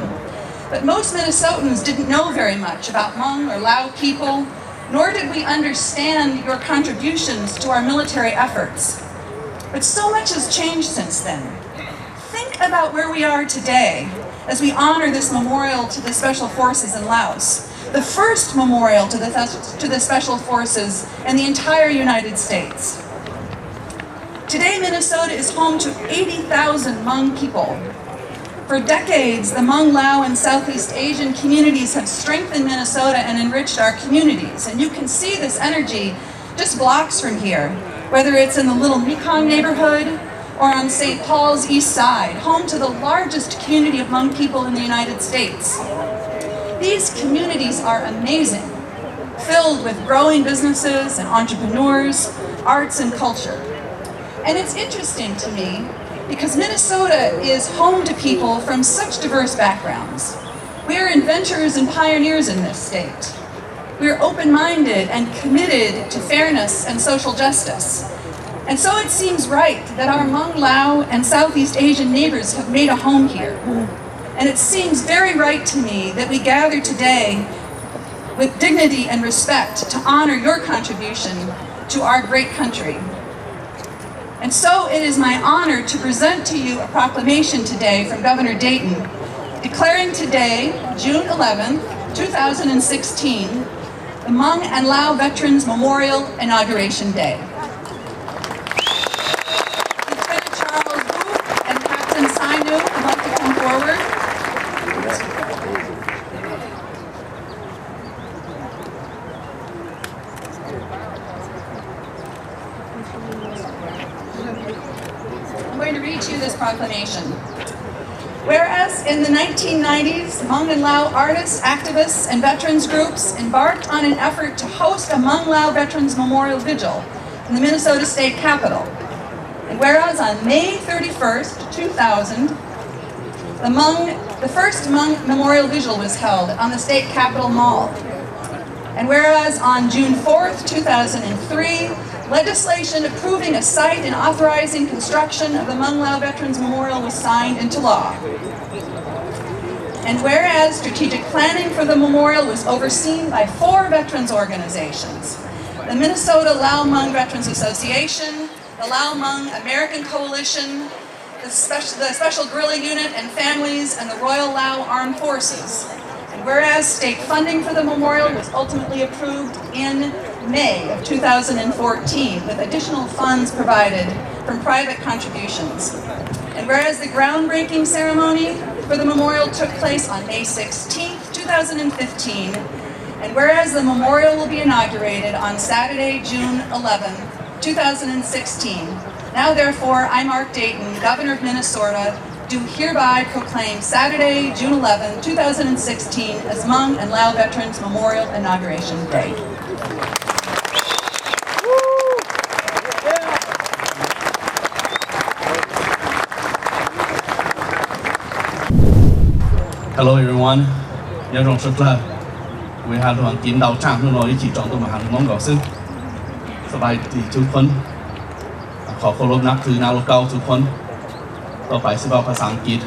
But most Minnesotans didn't know very much about Hmong or Lao people, nor did we understand your contributions to our military efforts. But so much has changed since then. Think about where we are today as we honor this memorial to the Special Forces in Laos, the first memorial to the Special Forces in the entire United States. Today, Minnesota is home to 80,000 Hmong people. For decades, the Hmong, Lao, and Southeast Asian communities have strengthened Minnesota and enriched our communities. And you can see this energy just blocks from here, whether it's in the Little Mekong neighborhood or on St. Paul's East Side, home to the largest community of Hmong people in the United States. These communities are amazing, filled with growing businesses and entrepreneurs, arts and culture. And it's interesting to me because Minnesota is home to people from such diverse backgrounds. We are inventors and pioneers in this state. We are open-minded and committed to fairness and social justice. And so it seems right that our Hmong, Lao, and Southeast Asian neighbors have made a home here. And it seems very right to me that we gather today with dignity and respect to honor your contribution to our great country. And so it is my honor to present to you a proclamation today from Governor Dayton, declaring today, June 11th, 2016, the Hmong and Lao Veterans Memorial Inauguration Day. Lieutenant Charles Wu and Captain Sainu would like to come forward. I'm going to read to you this proclamation. Whereas in the 1990s, Hmong and Lao artists, activists, and veterans groups embarked on an effort to host a Hmong Lao Veterans Memorial Vigil in the Minnesota State Capitol. And whereas on May 31st, 2000, the first Hmong Memorial Vigil was held on the State Capitol Mall. And whereas on June 4th, 2003, legislation approving a site and authorizing construction of the Hmong Lao Veterans Memorial was signed into law. And whereas strategic planning for the memorial was overseen by 4 veterans organizations: the Minnesota Lao Hmong Veterans Association, the Lao Hmong American Coalition, the Special Guerrilla Unit and Families, and the Royal Lao Armed Forces. And whereas state funding for the memorial was ultimately approved in May of 2014, with additional funds provided from private contributions. And whereas the groundbreaking ceremony for the memorial took place on May 16th, 2015, and whereas the memorial will be inaugurated on Saturday, June 11th, 2016, now therefore, I, Mark Dayton, Governor of Minnesota, do hereby proclaim Saturday, June 11, 2016 as Hmong and Lao Veterans Memorial Inauguration Day. Hello everyone, nhớ rộng rất là we have one kín đào trang luôn rồi chỉ chọn tôi mà hàng mong gõ sứcสบายดีทุกคนขอเคารพนับถือนาโลเก้าทุกคนต่อไปสิว่าภาษาอังกฤษ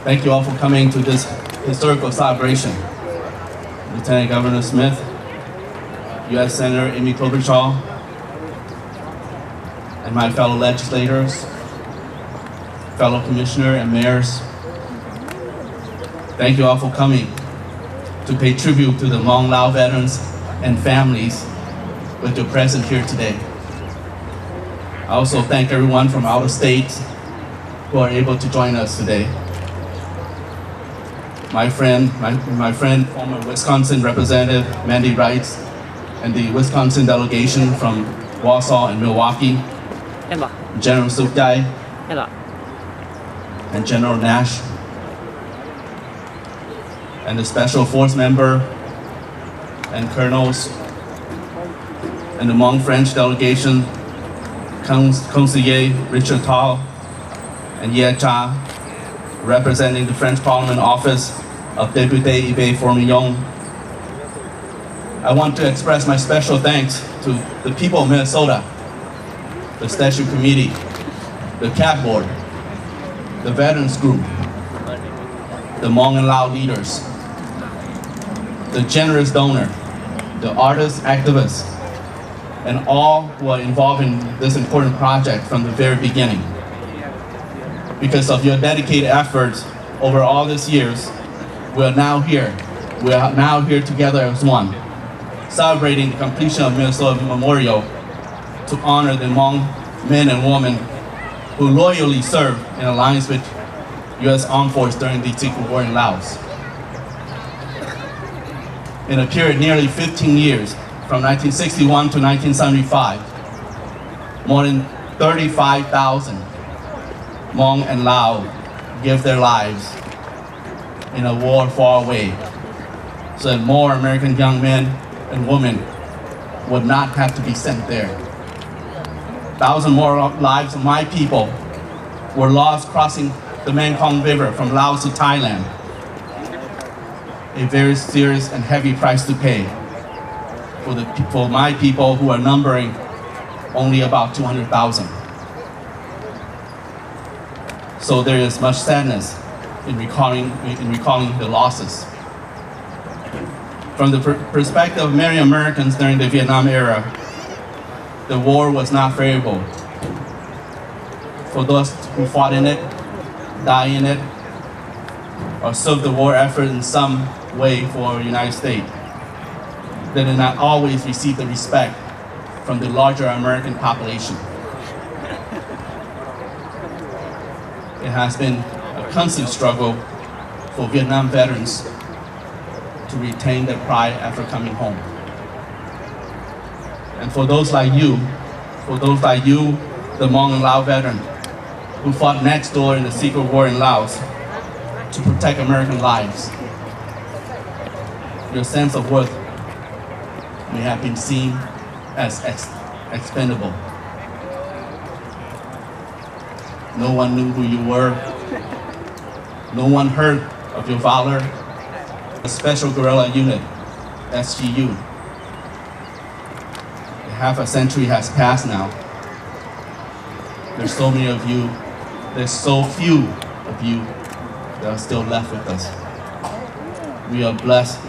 Thank you all for coming to this historical celebration. Lieutenant Governor Smith, U.S. Senator Amy Klobuchar, and my fellow legislators, fellow commissioner and mayors. Thank you all for coming to pay tribute to the Hmong Lao veterans and families with your presence here today. I also thank everyone from out of state who are able to join us today. My friend, former Wisconsin Representative Mandy Wright, and the Wisconsin delegation from Wausau and Milwaukee, General Sukjai, and General Nash, and the Special Force member and colonels, and the Hmong French delegation, Conseiller Richard Tal and Ye Cha, representing the French Parliament Office of Député Ibe Formillon. I want to express my special thanks to the people of Minnesota, the Statute Committee, the CAB Board, the Veterans Group, the Hmong and Lao leaders, the generous donor, the artists, activists, and all who are involved in this important project from the very beginning. Because of your dedicated efforts over all these years, we are now here. We are now here together as one, celebrating the completion of Minnesota Memorial to honor the Hmong men and women who loyally served in alliance with U.S. Armed Forces during the Secret War in Laos. In a period nearly 15 years, from 1961 to 1975, more than 35,000 Hmong and Lao gave their lives in a war far away, so that more American young men and women would not have to be sent there. Thousands more lives of my people were lost crossing the Mekong River from Laos to Thailand, a very serious and heavy price to pay for my people who are numbering only about 200,000. So there is much sadness in recalling the losses. From the perspective of many Americans during the Vietnam era, the war was not favorable. For those who fought in it, died in it, or served the war effort in some way for the United States, they did not always receive the respect from the larger American population. It has been a constant struggle for Vietnam veterans to retain their pride after coming home. And for those like you, the Hmong and Lao veteran, who fought next door in the secret war in Laos to protect American lives, your sense of worth may have been seen as expendable. No one knew who you were. No one heard of your valor. A special guerrilla unit, SGU. Half a century has passed now. There's so many of you, there's so few of you that are still left with us. We are blessed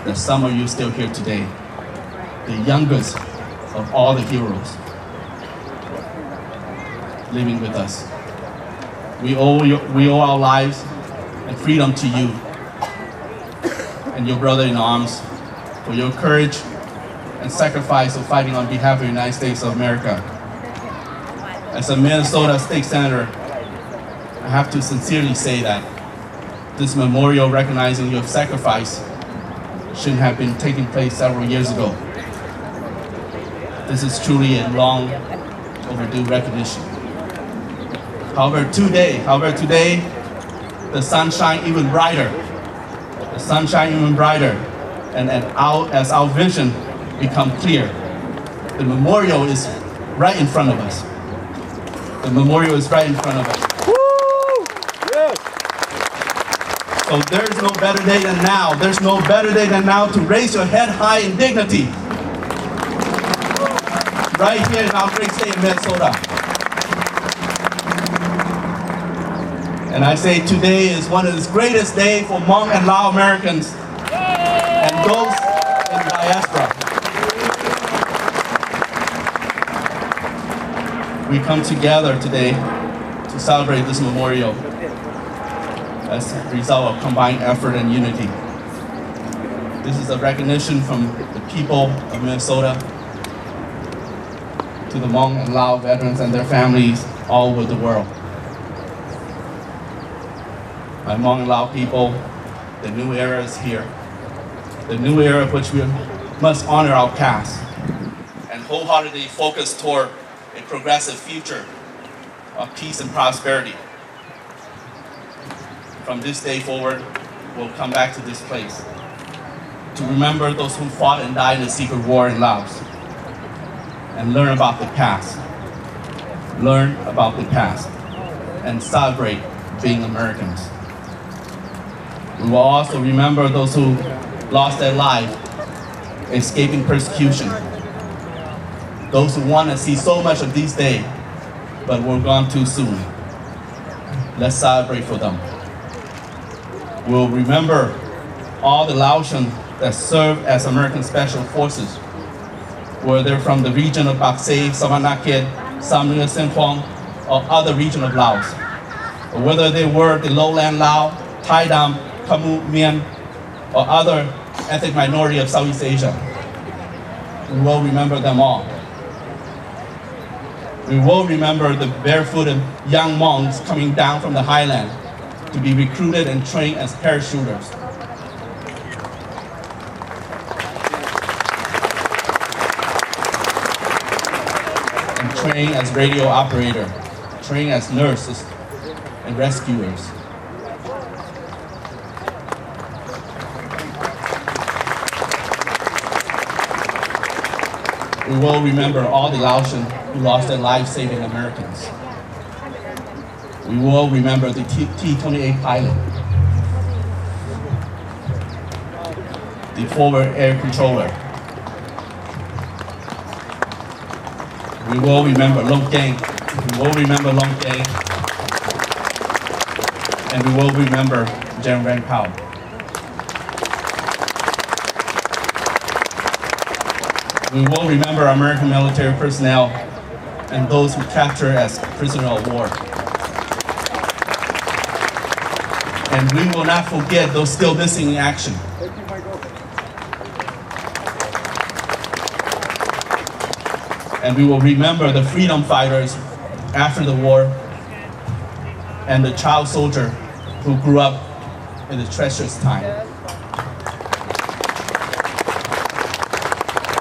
that some of you still here today, the youngest of all the heroes living with us. We owe our lives and freedom to you and your brother in arms for your courage and sacrifice of fighting on behalf of the United States of America. As a Minnesota State Senator, I have to sincerely say that this memorial recognizing your sacrifice shouldn't have been taking place several years ago. This is truly a long overdue recognition. However, today, the sun shines even brighter. The sun shines even brighter, and as our vision become clear, the memorial is right in front of us. The memorial is right in front of us. Woo! Yes. So there's no better day than now. There's no better day than now to raise your head high in dignity. Right here in our great state of Minnesota. And I say today is one of the greatest days for Hmong and Lao Americans and those in diaspora. We come together today to celebrate this memorial as a result of combined effort and unity. This is a recognition from the people of Minnesota to the Hmong and Lao veterans and their families all over the world. My Hmong and Lao people, the new era is here. The new era of which we must honor our past and wholeheartedly focus toward a progressive future of peace and prosperity. From this day forward, we'll come back to this place to remember those who fought and died in the secret war in Laos and learn about the past. Learn about the past and celebrate being Americans. We will also remember those who lost their life escaping persecution. Those who want to see so much of these days, but were gone too soon. Let's celebrate for them. We'll remember all the Laotians that served as American Special Forces, whether from the region of Bac Se, Savanakhet, Samnua Senphong, or other region of Laos, or whether they were the lowland Lao, Thai Dam, Khmu, Mien, or other ethnic minority of Southeast Asia. We will remember them all. We will remember the barefooted young Hmongs coming down from the highland to be recruited and trained as parachuters. And trained as radio operator, trained as nurses and rescuers. We will remember all the Laotians who lost their lives saving Americans. We will remember the T-28 pilot, the forward air controller. We will remember Long Gang. We will remember Long Gang. and we will remember General Vang Pao. We will remember American military personnel and those who captured as prisoners of war. And we will not forget those still missing in action. And we will remember the freedom fighters after the war and the child soldier who grew up in the treacherous time.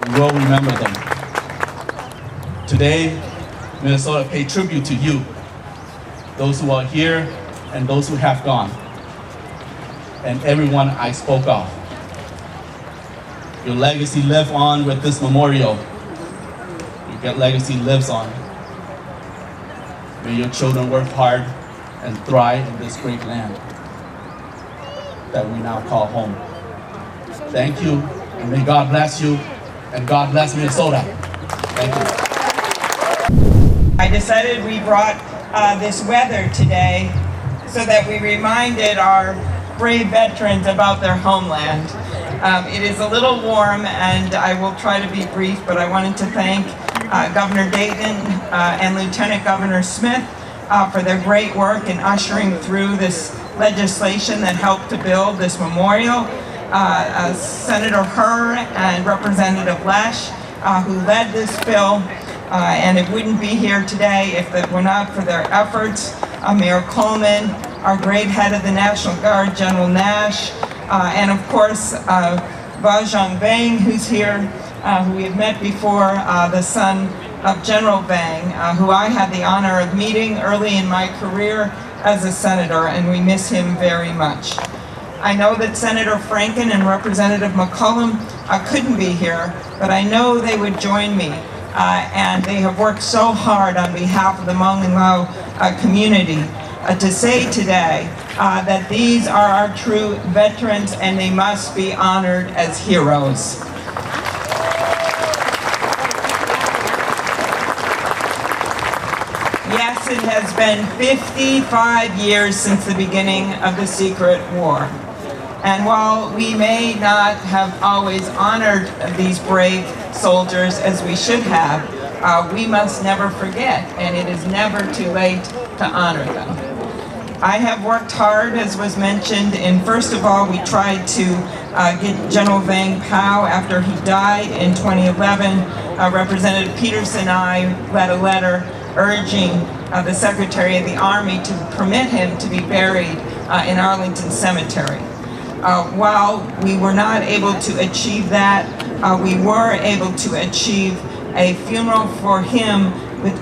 We will remember them. Today, Minnesota pay tribute to you, those who are here and those who have gone, and everyone I spoke of. Your legacy lives on with this memorial. Your legacy lives on. May your children work hard and thrive in this great land that we now call home. Thank you, and may God bless you, and God bless Minnesota. Thank you. I decided we brought this weather today so that we reminded our brave veterans about their homeland. It is a little warm, and I will try to be brief, but I wanted to thank Governor Dayton and Lieutenant Governor Smith for their great work in ushering through this legislation that helped to build this memorial. Senator Hur and Representative Lesh, who led this bill, and it wouldn't be here today if it were not for their efforts. Mayor Coleman, our great head of the National Guard, General Nash, and of course, Vang, who's here, who we have met before, the son of General Vang, who I had the honor of meeting early in my career as a senator, and we miss him very much. I know that Senator Franken and Representative McCollum couldn't be here, but I know they would join me, and they have worked so hard on behalf of the Hmong and Lao community to say today that these are our true veterans and they must be honored as heroes. Yes, it has been 55 years since the beginning of the Secret War. And while we may not have always honored these brave soldiers as we should have, we must never forget, and it is never too late to honor them. I have worked hard, as was mentioned, and first of all, we tried to get General Vang Pao after he died in 2011. Representative Peterson and I led a letter urging the Secretary of the Army to permit him to be buried in Arlington Cemetery. While we were not able to achieve that, we were able to achieve a funeral for him,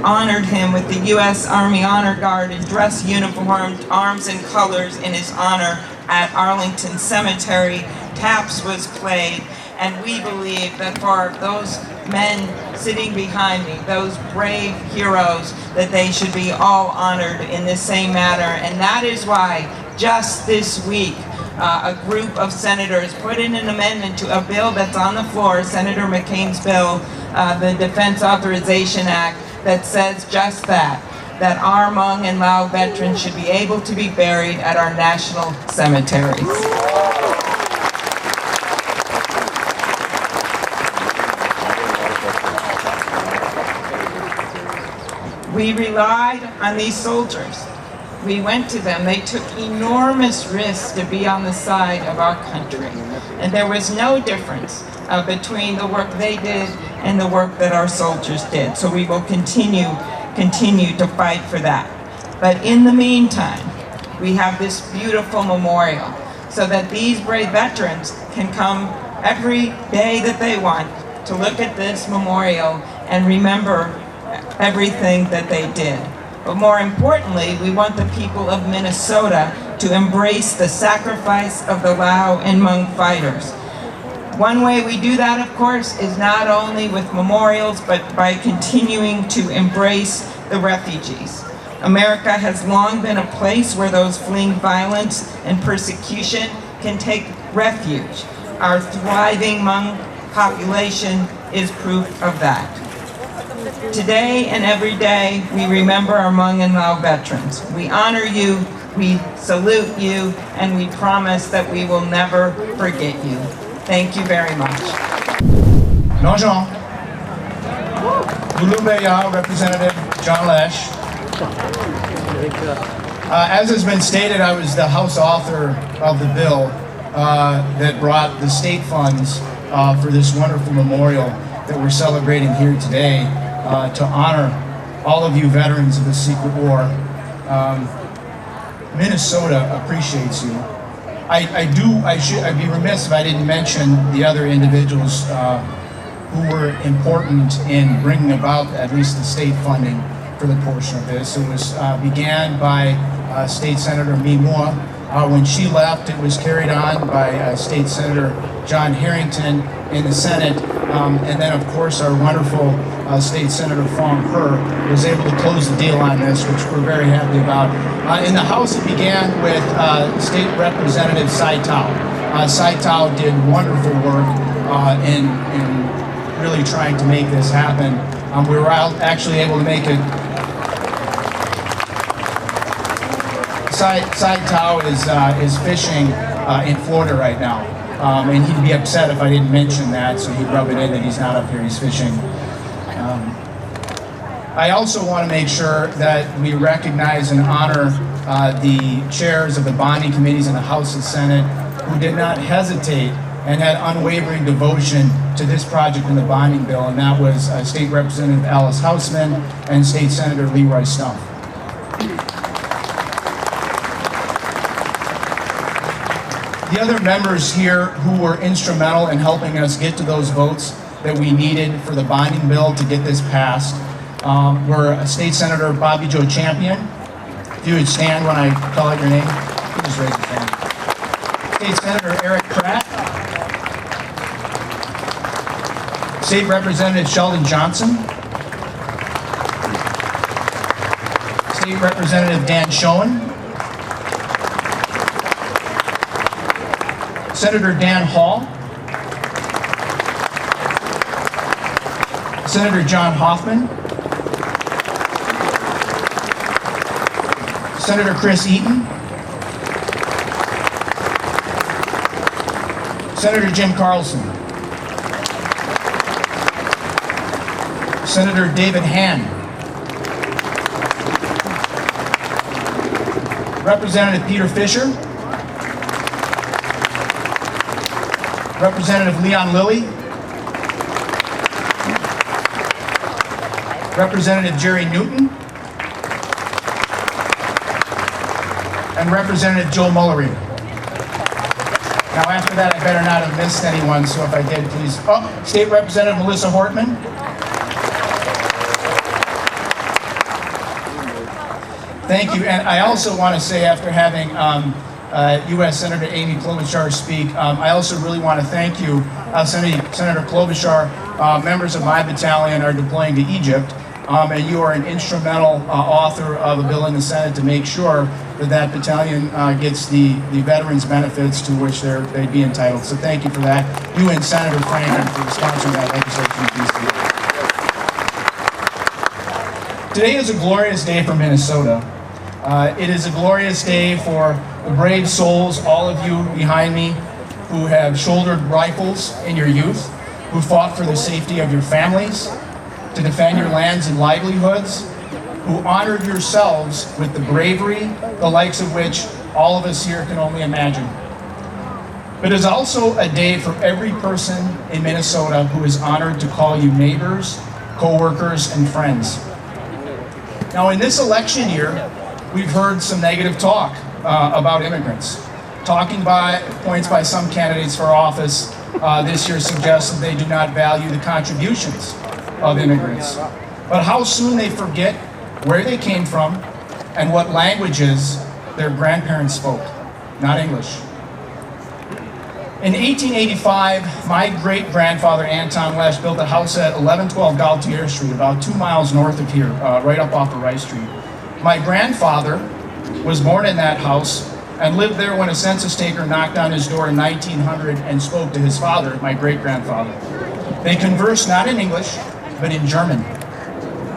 honored him with the U.S. Army Honor Guard in dress uniformed, arms and colors in his honor at Arlington Cemetery. Taps was played, and we believe that for those men sitting behind me, those brave heroes, that they should be all honored in the same manner. And that is why just this week, a group of senators put in an amendment to a bill that's on the floor, Senator McCain's bill, the Defense Authorization Act, that says just that our Hmong and Lao veterans should be able to be buried at our national cemeteries. We relied on these soldiers. We went to them. They took enormous risks to be on the side of our country. And there was no difference between the work they did and the work that our soldiers did. So we will continue to fight for that. But in the meantime, we have this beautiful memorial so that these brave veterans can come every day that they want to look at this memorial and remember everything that they did. But more importantly, we want the people of Minnesota to embrace the sacrifice of the Lao and Hmong fighters. One way we do that, of course, is not only with memorials, but by continuing to embrace the refugees. America has long been a place where those fleeing violence and persecution can take refuge. Our thriving Hmong population is proof of that. Today and every day, we remember our Hmong and Lao veterans. We honor you, We salute you, and we promise that we will never forget you. Thank you very much. Bonjour. Bulubeya, Representative John Lesh. As has been stated, I was the House author of the bill that brought the state funds for this wonderful memorial that we're celebrating here today to honor all of you veterans of the Secret War. Minnesota appreciates you. I'd be remiss if I didn't mention the other individuals who were important in bringing about at least the state funding for the portion of this. It was began by State Senator Hmoob. When she left, it was carried on by State Senator John Harrington in the Senate, and then of course our wonderful State Senator Thuam was able to close the deal on this, which we're very happy about. In the House, it began with State Representative Dhau. Dhau did wonderful work in really trying to make this happen. We were actually able to make it. Dhau is fishing in Florida right now, and he'd be upset if I didn't mention that, so he'd rub it in that he's not up here, he's fishing. I also want to make sure that we recognize and honor the chairs of the bonding committees in the House and Senate who did not hesitate and had unwavering devotion to this project in the bonding bill, and that was State Representative Alice Hausman and State Senator Leroy Stumpf. The other members here who were instrumental in helping us get to those votes that we needed for the bonding bill to get this passed were State Senator Bobby Joe Champion. If you would stand when I call out your name, you just raise your hand. State Senator Eric Pratt. State Representative Sheldon Johnson. State Representative Dan Schoen. Senator Dan Hall. Senator John Hoffman. Senator Chris Eaton. Senator Jim Carlson. Senator David Hand. Representative Peter Fisher. Representative Leon Lilly. Representative Jerry Newton. And Representative Joe Mullery. Now after that, I better not have missed anyone, so if I did, please. Oh, State Representative Melissa Hortman. Thank you, and I also want to say, after having U.S. Senator Amy Klobuchar speak, I also really want to thank you, Senator Klobuchar. Members of my battalion are deploying to Egypt, and you are an instrumental author of a bill in the Senate to make sure that that battalion gets the veterans benefits to which they'd be entitled. So thank you for that. You and Senator Franklin for sponsoring that legislation in D.C. Today is a glorious day for Minnesota. It is a glorious day for the brave souls, all of you behind me, who have shouldered rifles in your youth, who fought for the safety of your families, to defend your lands and livelihoods, who honored yourselves with the bravery, the likes of which all of us here can only imagine. But it is also a day for every person in Minnesota who is honored to call you neighbors, co-workers, and friends. Now in this election year, we've heard some negative talk about immigrants. Talking points by some candidates for office this year suggest that they do not value the contributions of immigrants. But how soon they forget where they came from and what languages their grandparents spoke, not English. In 1885, my great-grandfather Anton Lesh built a house at 1112 Gaultier Street, about 2 miles north of here, right up off of Rice Street. My grandfather was born in that house and lived there when a census taker knocked on his door in 1900 and spoke to his father, my great-grandfather. They conversed not in English, but in German.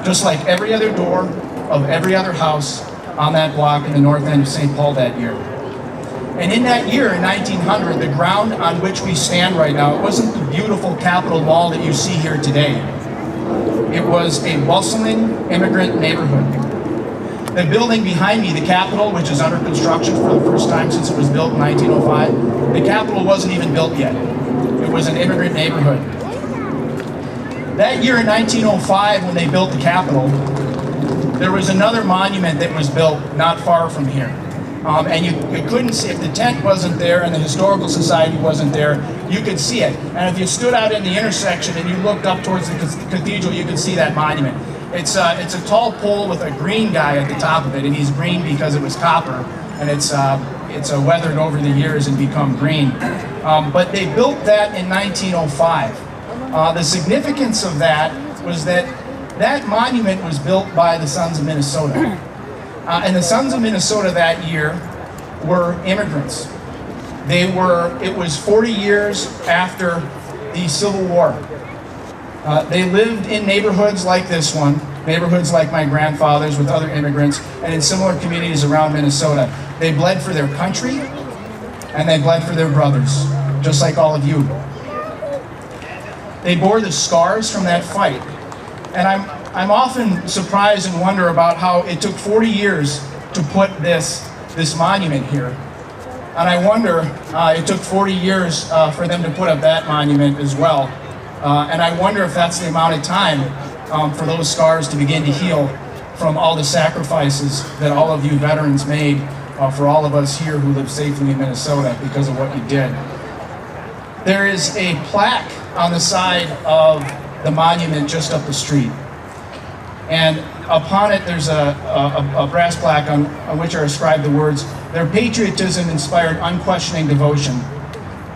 Just like every other door of every other house on that block in the north end of St. Paul that year. And in that year, in 1900, the ground on which we stand right now, it wasn't the beautiful Capitol Mall that you see here today. It was a bustling immigrant neighborhood. The building behind me, the Capitol, which is under construction for the first time since it was built in 1905, the Capitol wasn't even built yet. It was an immigrant neighborhood. That year in 1905, when they built the Capitol, there was another monument that was built not far from here. And you couldn't see, if the tent wasn't there and the Historical Society wasn't there, you could see it. And if you stood out in the intersection and you looked up towards the cathedral, you could see that monument. It's a tall pole with a green guy at the top of it, and he's green because it was copper, and it's weathered over the years and become green. But they built that in 1905. The significance of that was that that monument was built by the Sons of Minnesota. And the Sons of Minnesota that year were immigrants. It was 40 years after the Civil War. They lived in neighborhoods like this one, neighborhoods like my grandfather's with other immigrants, and in similar communities around Minnesota. They bled for their country, and they bled for their brothers, just like all of you. They bore the scars from that fight. And I'm often surprised and wonder about how it took 40 years to put this monument here. And I wonder, it took 40 years for them to put up that monument as well. And I wonder if that's the amount of time for those scars to begin to heal from all the sacrifices that all of you veterans made for all of us here who live safely in Minnesota because of what you did. There is a plaque on the side of the monument just up the street. And upon it, there's a brass plaque on which are inscribed the words, "Their patriotism inspired unquestioning devotion.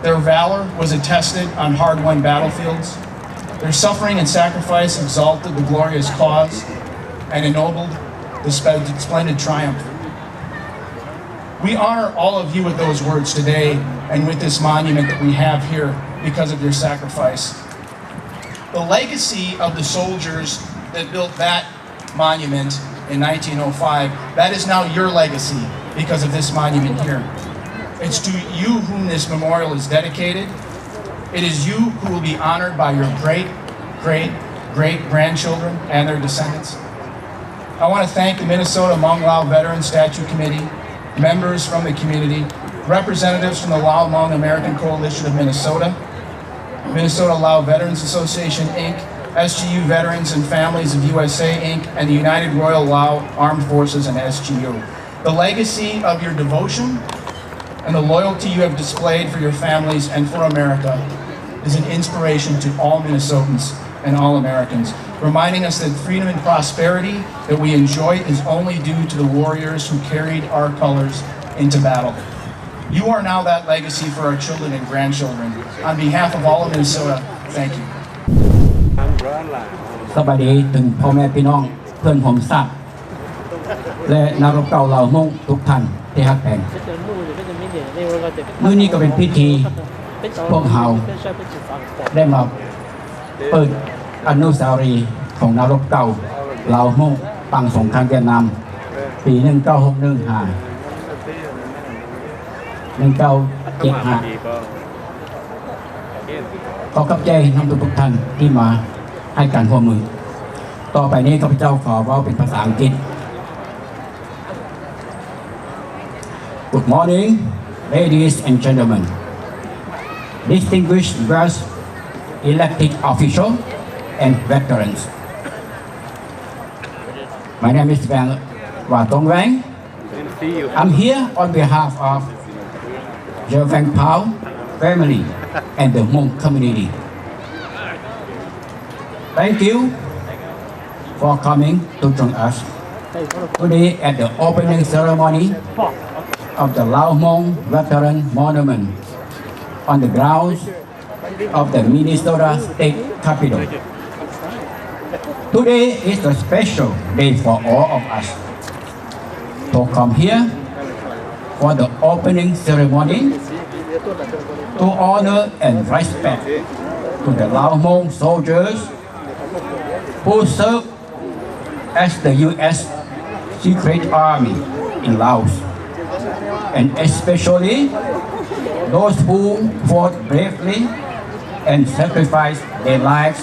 Their valor was attested on hard-won battlefields. Their suffering and sacrifice exalted the glorious cause and ennobled the splendid triumph." We honor all of you with those words today and with this monument that we have here because of your sacrifice. The legacy of the soldiers that built that monument in 1905, that is now your legacy because of this monument here. It's to you whom this memorial is dedicated. It is you who will be honored by your great, great, great grandchildren and their descendants. I want to thank the Minnesota Hmong Lao Veterans Statue Committee, members from the community, representatives from the Lao Hmong American Coalition of Minnesota, Minnesota Lao Veterans Association, Inc., SGU Veterans and Families of USA, Inc., and the United Royal Lao Armed Forces and SGU. The legacy of your devotion and the loyalty you have displayed for your families and for America is an inspiration to all Minnesotans and all Americans, reminding us that freedom and prosperity that we enjoy is only due to the warriors who carried our colors into battle. You are now that legacy for our children and grandchildren. On behalf of all of Minnesota, thank you. สวัสดีถึงพ่อแม่พี่น้องเพื่อนผมทราบและนรกเก่าเหล่ามุ่งทุกท่านที่ฮักแพงมื้อนี้ก็เป็นพิธีพวกเฮาได้มาเปิดอนุสาวรีย์ของนรกเก่าเหล่ามุ่งปังสงครามเวียดนามปี1975ขอกับใจนำทุกท่านที่มาให้การร่วมมือต่อไปนี้ข้าพเจ้าขอเว้าเป็นภาษาอังกฤษ Good morning, ladies and gentlemen, distinguished guests, elected officials, and veterans. My name is Wang. I'm here on behalf of the Vang family and the Hmong community. Thank you for coming to join us today at the opening ceremony of the Lao Hmong Veteran Monument on the grounds of the Minnesota State Capitol. Today is a special day for all of us to come here for the opening ceremony to honor and respect to the Lao Hmong soldiers who served as the U.S. secret army in Laos, and especially those who fought bravely and sacrificed their lives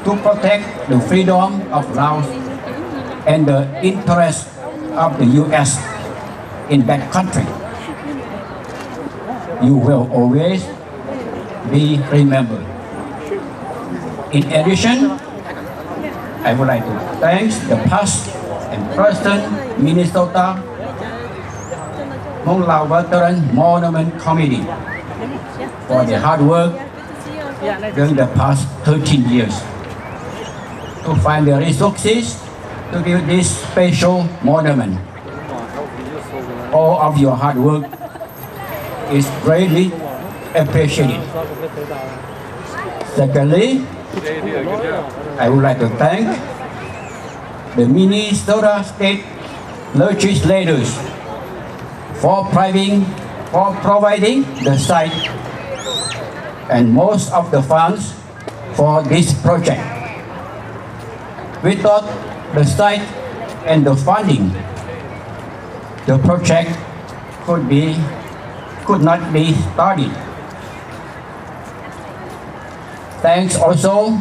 to protect the freedom of Laos and the interests of the U.S. in that country. You will always be remembered. In addition, I would like to thank the past and present Minnesota Hmong Lao Veteran Monument Committee for their hard work during the past 13 years to find the resources to build this special monument. All of your hard work is greatly appreciated. Secondly, I would like to thank the Minnesota State legislators for providing the site and most of the funds for this project. Without the site and the funding, the project could not be started. Thanks also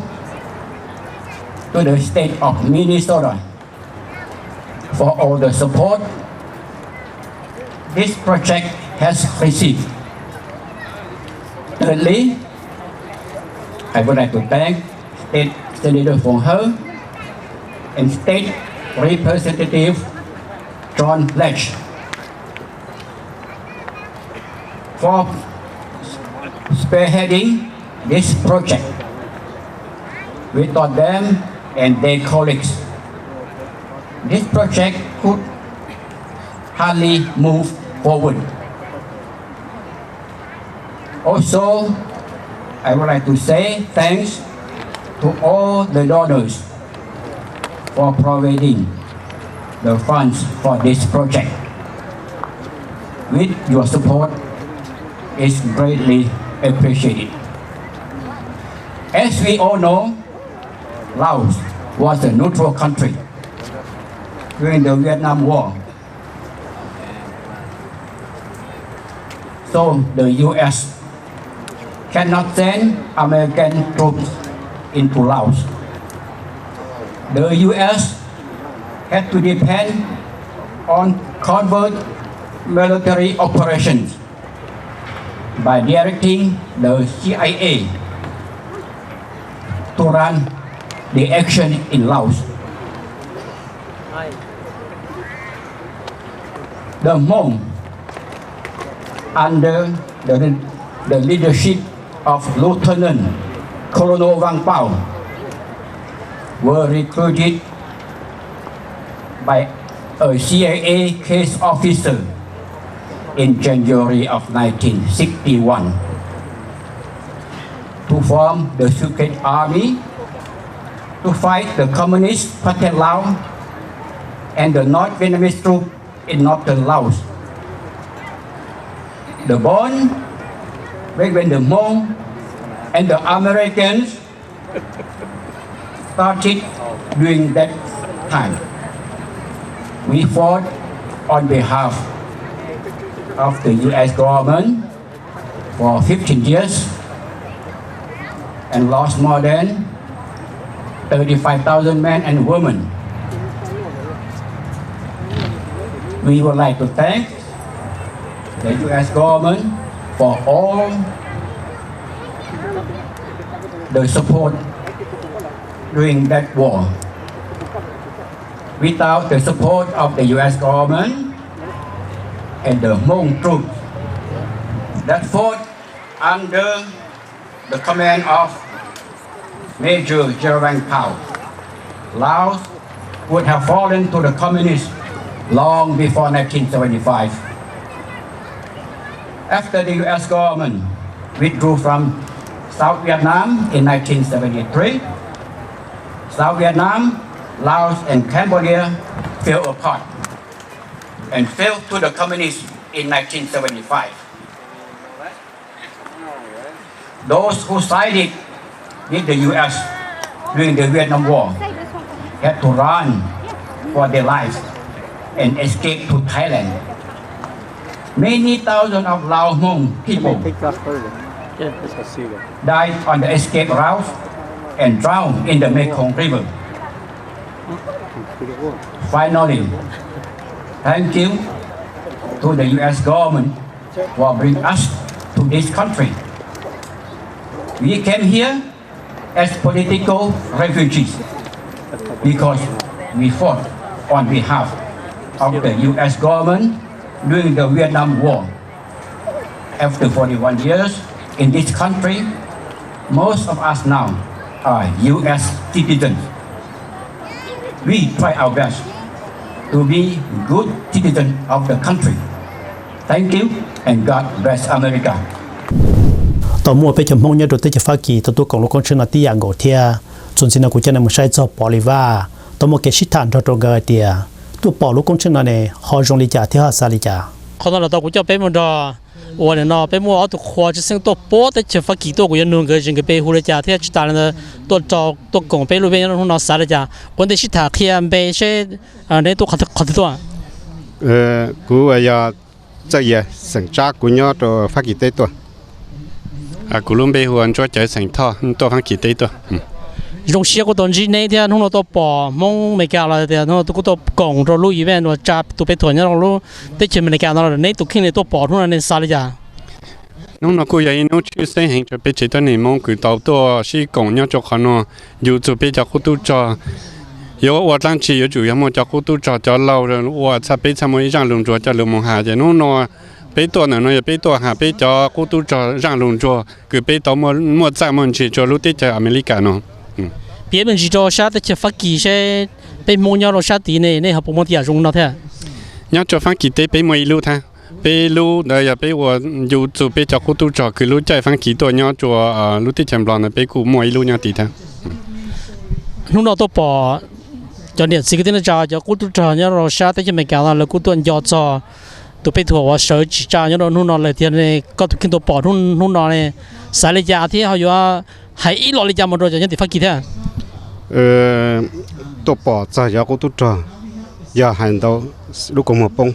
to the state of Minnesota for all the support this project has received. Thirdly, I would like to thank State Senator Phong He and State Representative John Lech for spearheading this project. Without them and their colleagues, this project could hardly move forward. Also, I would like to say thanks to all the donors for providing the funds for this project. With your support, is greatly appreciated. As we all know, Laos was a neutral country during the Vietnam War. So the U.S. cannot send American troops into Laos. The U.S. had to depend on covert military operations by directing the CIA to run the action in Laos. The Hmong, under the leadership of Lieutenant Colonel Vang Pao, were recruited by a CIA case officer in January of 1961 to form the secret army to fight the Communist Party Laos and the North Vietnamese troops in northern Laos. The bond between the Hmong and the Americans started during that time. We fought on behalf of the U.S. government for 15 years and lost more than 35,000 men and women. We would like to thank the U.S. government for all the support during that war. Without the support of the U.S. government and the Hmong troops that fought under the command of Major General Vang Pao, Laos would have fallen to the communists long before 1975. After the U.S. government withdrew from South Vietnam in 1973, South Vietnam, Laos and Cambodia fell apart and fell to the communists in 1975. Those who sided with the U.S. during the Vietnam War had to run for their lives and escaped to Thailand. Many thousands of Lao Hmong people died on the escape route and drowned in the Mekong River. Finally, thank you to the U.S. government for bringing us to this country. We came here as political refugees because we fought on behalf of the U.S. government during the Vietnam War. After 41 years in this country, most of us now are U.S. citizens. We try our best to be good citizens of the country. Thank you and God bless America. Tàu mua về chấm mong nhớ đầu tiên cho phát kỳ tàu cộng lúc con chân là tí dạng gỗ thia, chuẩn xin là của chân là một sai cho bỏ đi va, tàu mua cái shit thản cho trâu gà thia, tàu bỏ lúc con chân là này họ dùng lý trả thì họ sao lý trả. Còn đó là tàu của cho bé mua đó, ở đây nó bé mua ở tàu khoa chỉ sinh tàu bó tới cho phát kỳ tàu của dân nuôi cái chuyện cái bé hú lý trả thì chỉ ta là tàu trâu tàu cộng bé lúc bé nó sao lý trả, còn để shit thả kia bé sẽ để tàu khát tàu. Cú giờ这也省扎古鸟都发几多多，古龙背后做这省套，多发几多多，用些个东西那天弄到包，梦没干了的，弄到都讲着路一边我扎都被团那路，在前面没干到了，那都看的都包出来那啥了家。弄那古也弄去生行就被这段年梦古到多是讲鸟做可能有就被叫古都做。有我当时有主要么叫古都找叫老人，我才被他们一让龙做叫龙门下的，弄那被多呢，也被多下被叫古都找让龙做，佢被到么在么去做路的在美利加呢，别人去做啥的去发几些被摸鸟了啥地呢？那还不摸地下中了的。鸟做发几的被摸一路他。被路的也被我有做被叫古都找，佢路在发几多鸟做路的前边呢被古摸一路鸟地他。弄到都把。cho nên sự kiện này cho cú tu trò nhớ rồi sao tới cho mình cả là cú tuần gió cho tụi bây thua và sợ chỉ cho nhớ rồi nung nó lại tiền này có tụi kinh tụi bỏ nung nó này sai lấy giá thì họ vừa hay ít lo lấy giá một rồi cho nên thì phát kỳ thế tụi bỏ cho gió cú tu trò giờ hành đâu lúc còn một bông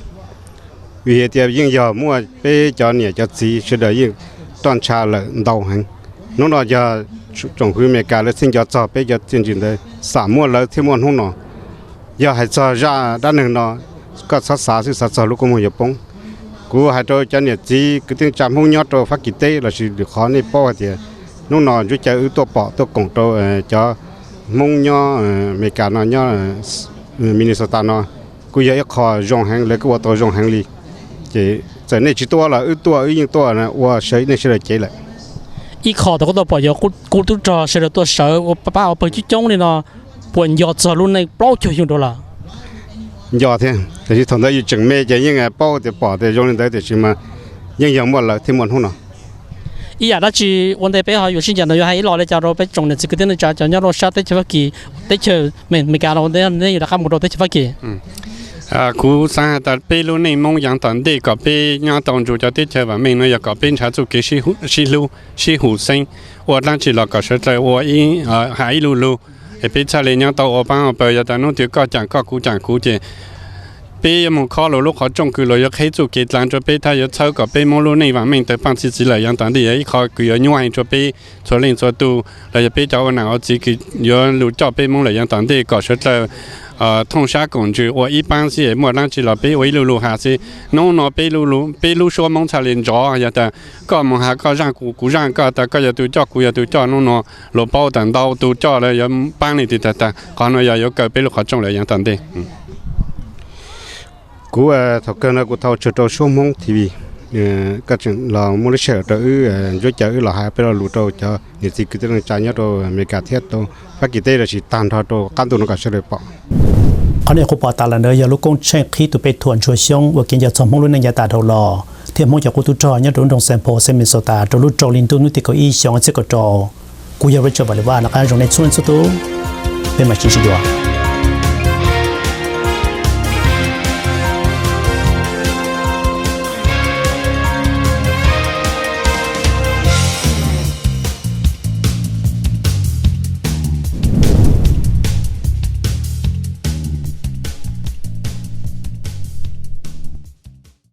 vì thì những giờ mua bây giờ này cho gì sẽ đợi những toàn trà là đầu hành nó là giờ trồng quy mê cả là sinh giờ cho bây giờ chương trình đấy sản mua là thêm một hôm nọ giờ hay cho ra đa nương nó có sát sự sát lúc có một giờ bông cú hay cho nên chỉ cái tiếng chạm hông nhót cho phát kỳ tế là sự được khó này bao thì nó nọ cho chơi ưu bỏ tôi cộng cho mông nhó mê cả nó nhó Minnesota nó cú giờ khó rong hàng lấy cái tôi rong hàng đi chỉ giờ này chỉ to là ưu những to là và sấy này sẽ là chế lại ít khó thì có tôi bỏ giờ cú tu trò sẽ là tôi sợ bà ở bên chỗ trống này nó buồn giọt giờ luôn này bao nhiêu dùng đó là giọt thế thì thằng đấy chừng mê chỉ những cái bao thì bỏ thì dùng lên đấy thì chỉ mà những dạng một là thêm một hôm nào ý là đó chỉ vấn đề bây giờ 有些人呢还老来家咯，被种的这个点呢家家了杀得起发起，得起没干了，那有的看不到得起发起。cú sáng ta bây lúc này mong yang tận đây có bây nhà tận chủ cho tết chơi và mình nó có bên trái chủ cái sĩ hữu sinh, và đang chỉ là có sự tại và ý hải lu, để bây giờ lên nhà tàu ở bang ở bây giờ ta nó chỉ có chẳng cú chỉ bây giờ một khó lúc họ trồng cứ rồi khai chủ cái làm cho bây ta giờ sau có bây mong lúc này và mình tới bằng chỉ là yang tận đây ấy khó cứ giờ nhoi cho bây cho lên cho tu là bây giờ nào chỉ cứ giờ lúc cho bây mong là yang tận đây có sự tại thông xã công具，我一般是莫让去了被围路还是弄那被路说蒙才连着呀的，个蒙还个让古让个的个也都叫古也都叫弄那罗包等到都叫了也帮你的，可能也有个被路好种了样等的。cú thọ cơ nó cú thọ cho trâu số mông TV các chuyện là mua lấy sợi trâu rồi chợ là hai bên là lụt trâu cho những gì cứ tiếng trái nhớ trâu mấy cả thiết trâu phát kỳ tê là chỉ tàn thọ trâu căn tụ nó cả sẽ được bỏ. Ở đây khu bảo tàng là nơi giờ lúc công trình khi tụi bé thuần chùa xiong và kiến giải xong mong luôn nên giải tả đầu lò thì mong cho cô tu trò nhớ đúng trong sample xem Minnesota trâu lúc trâu liên tục nuôi có ý xiong sẽ có trâu cú giờ với trâu bảo là cái trong này xuân số tu bên mà chỉ đùa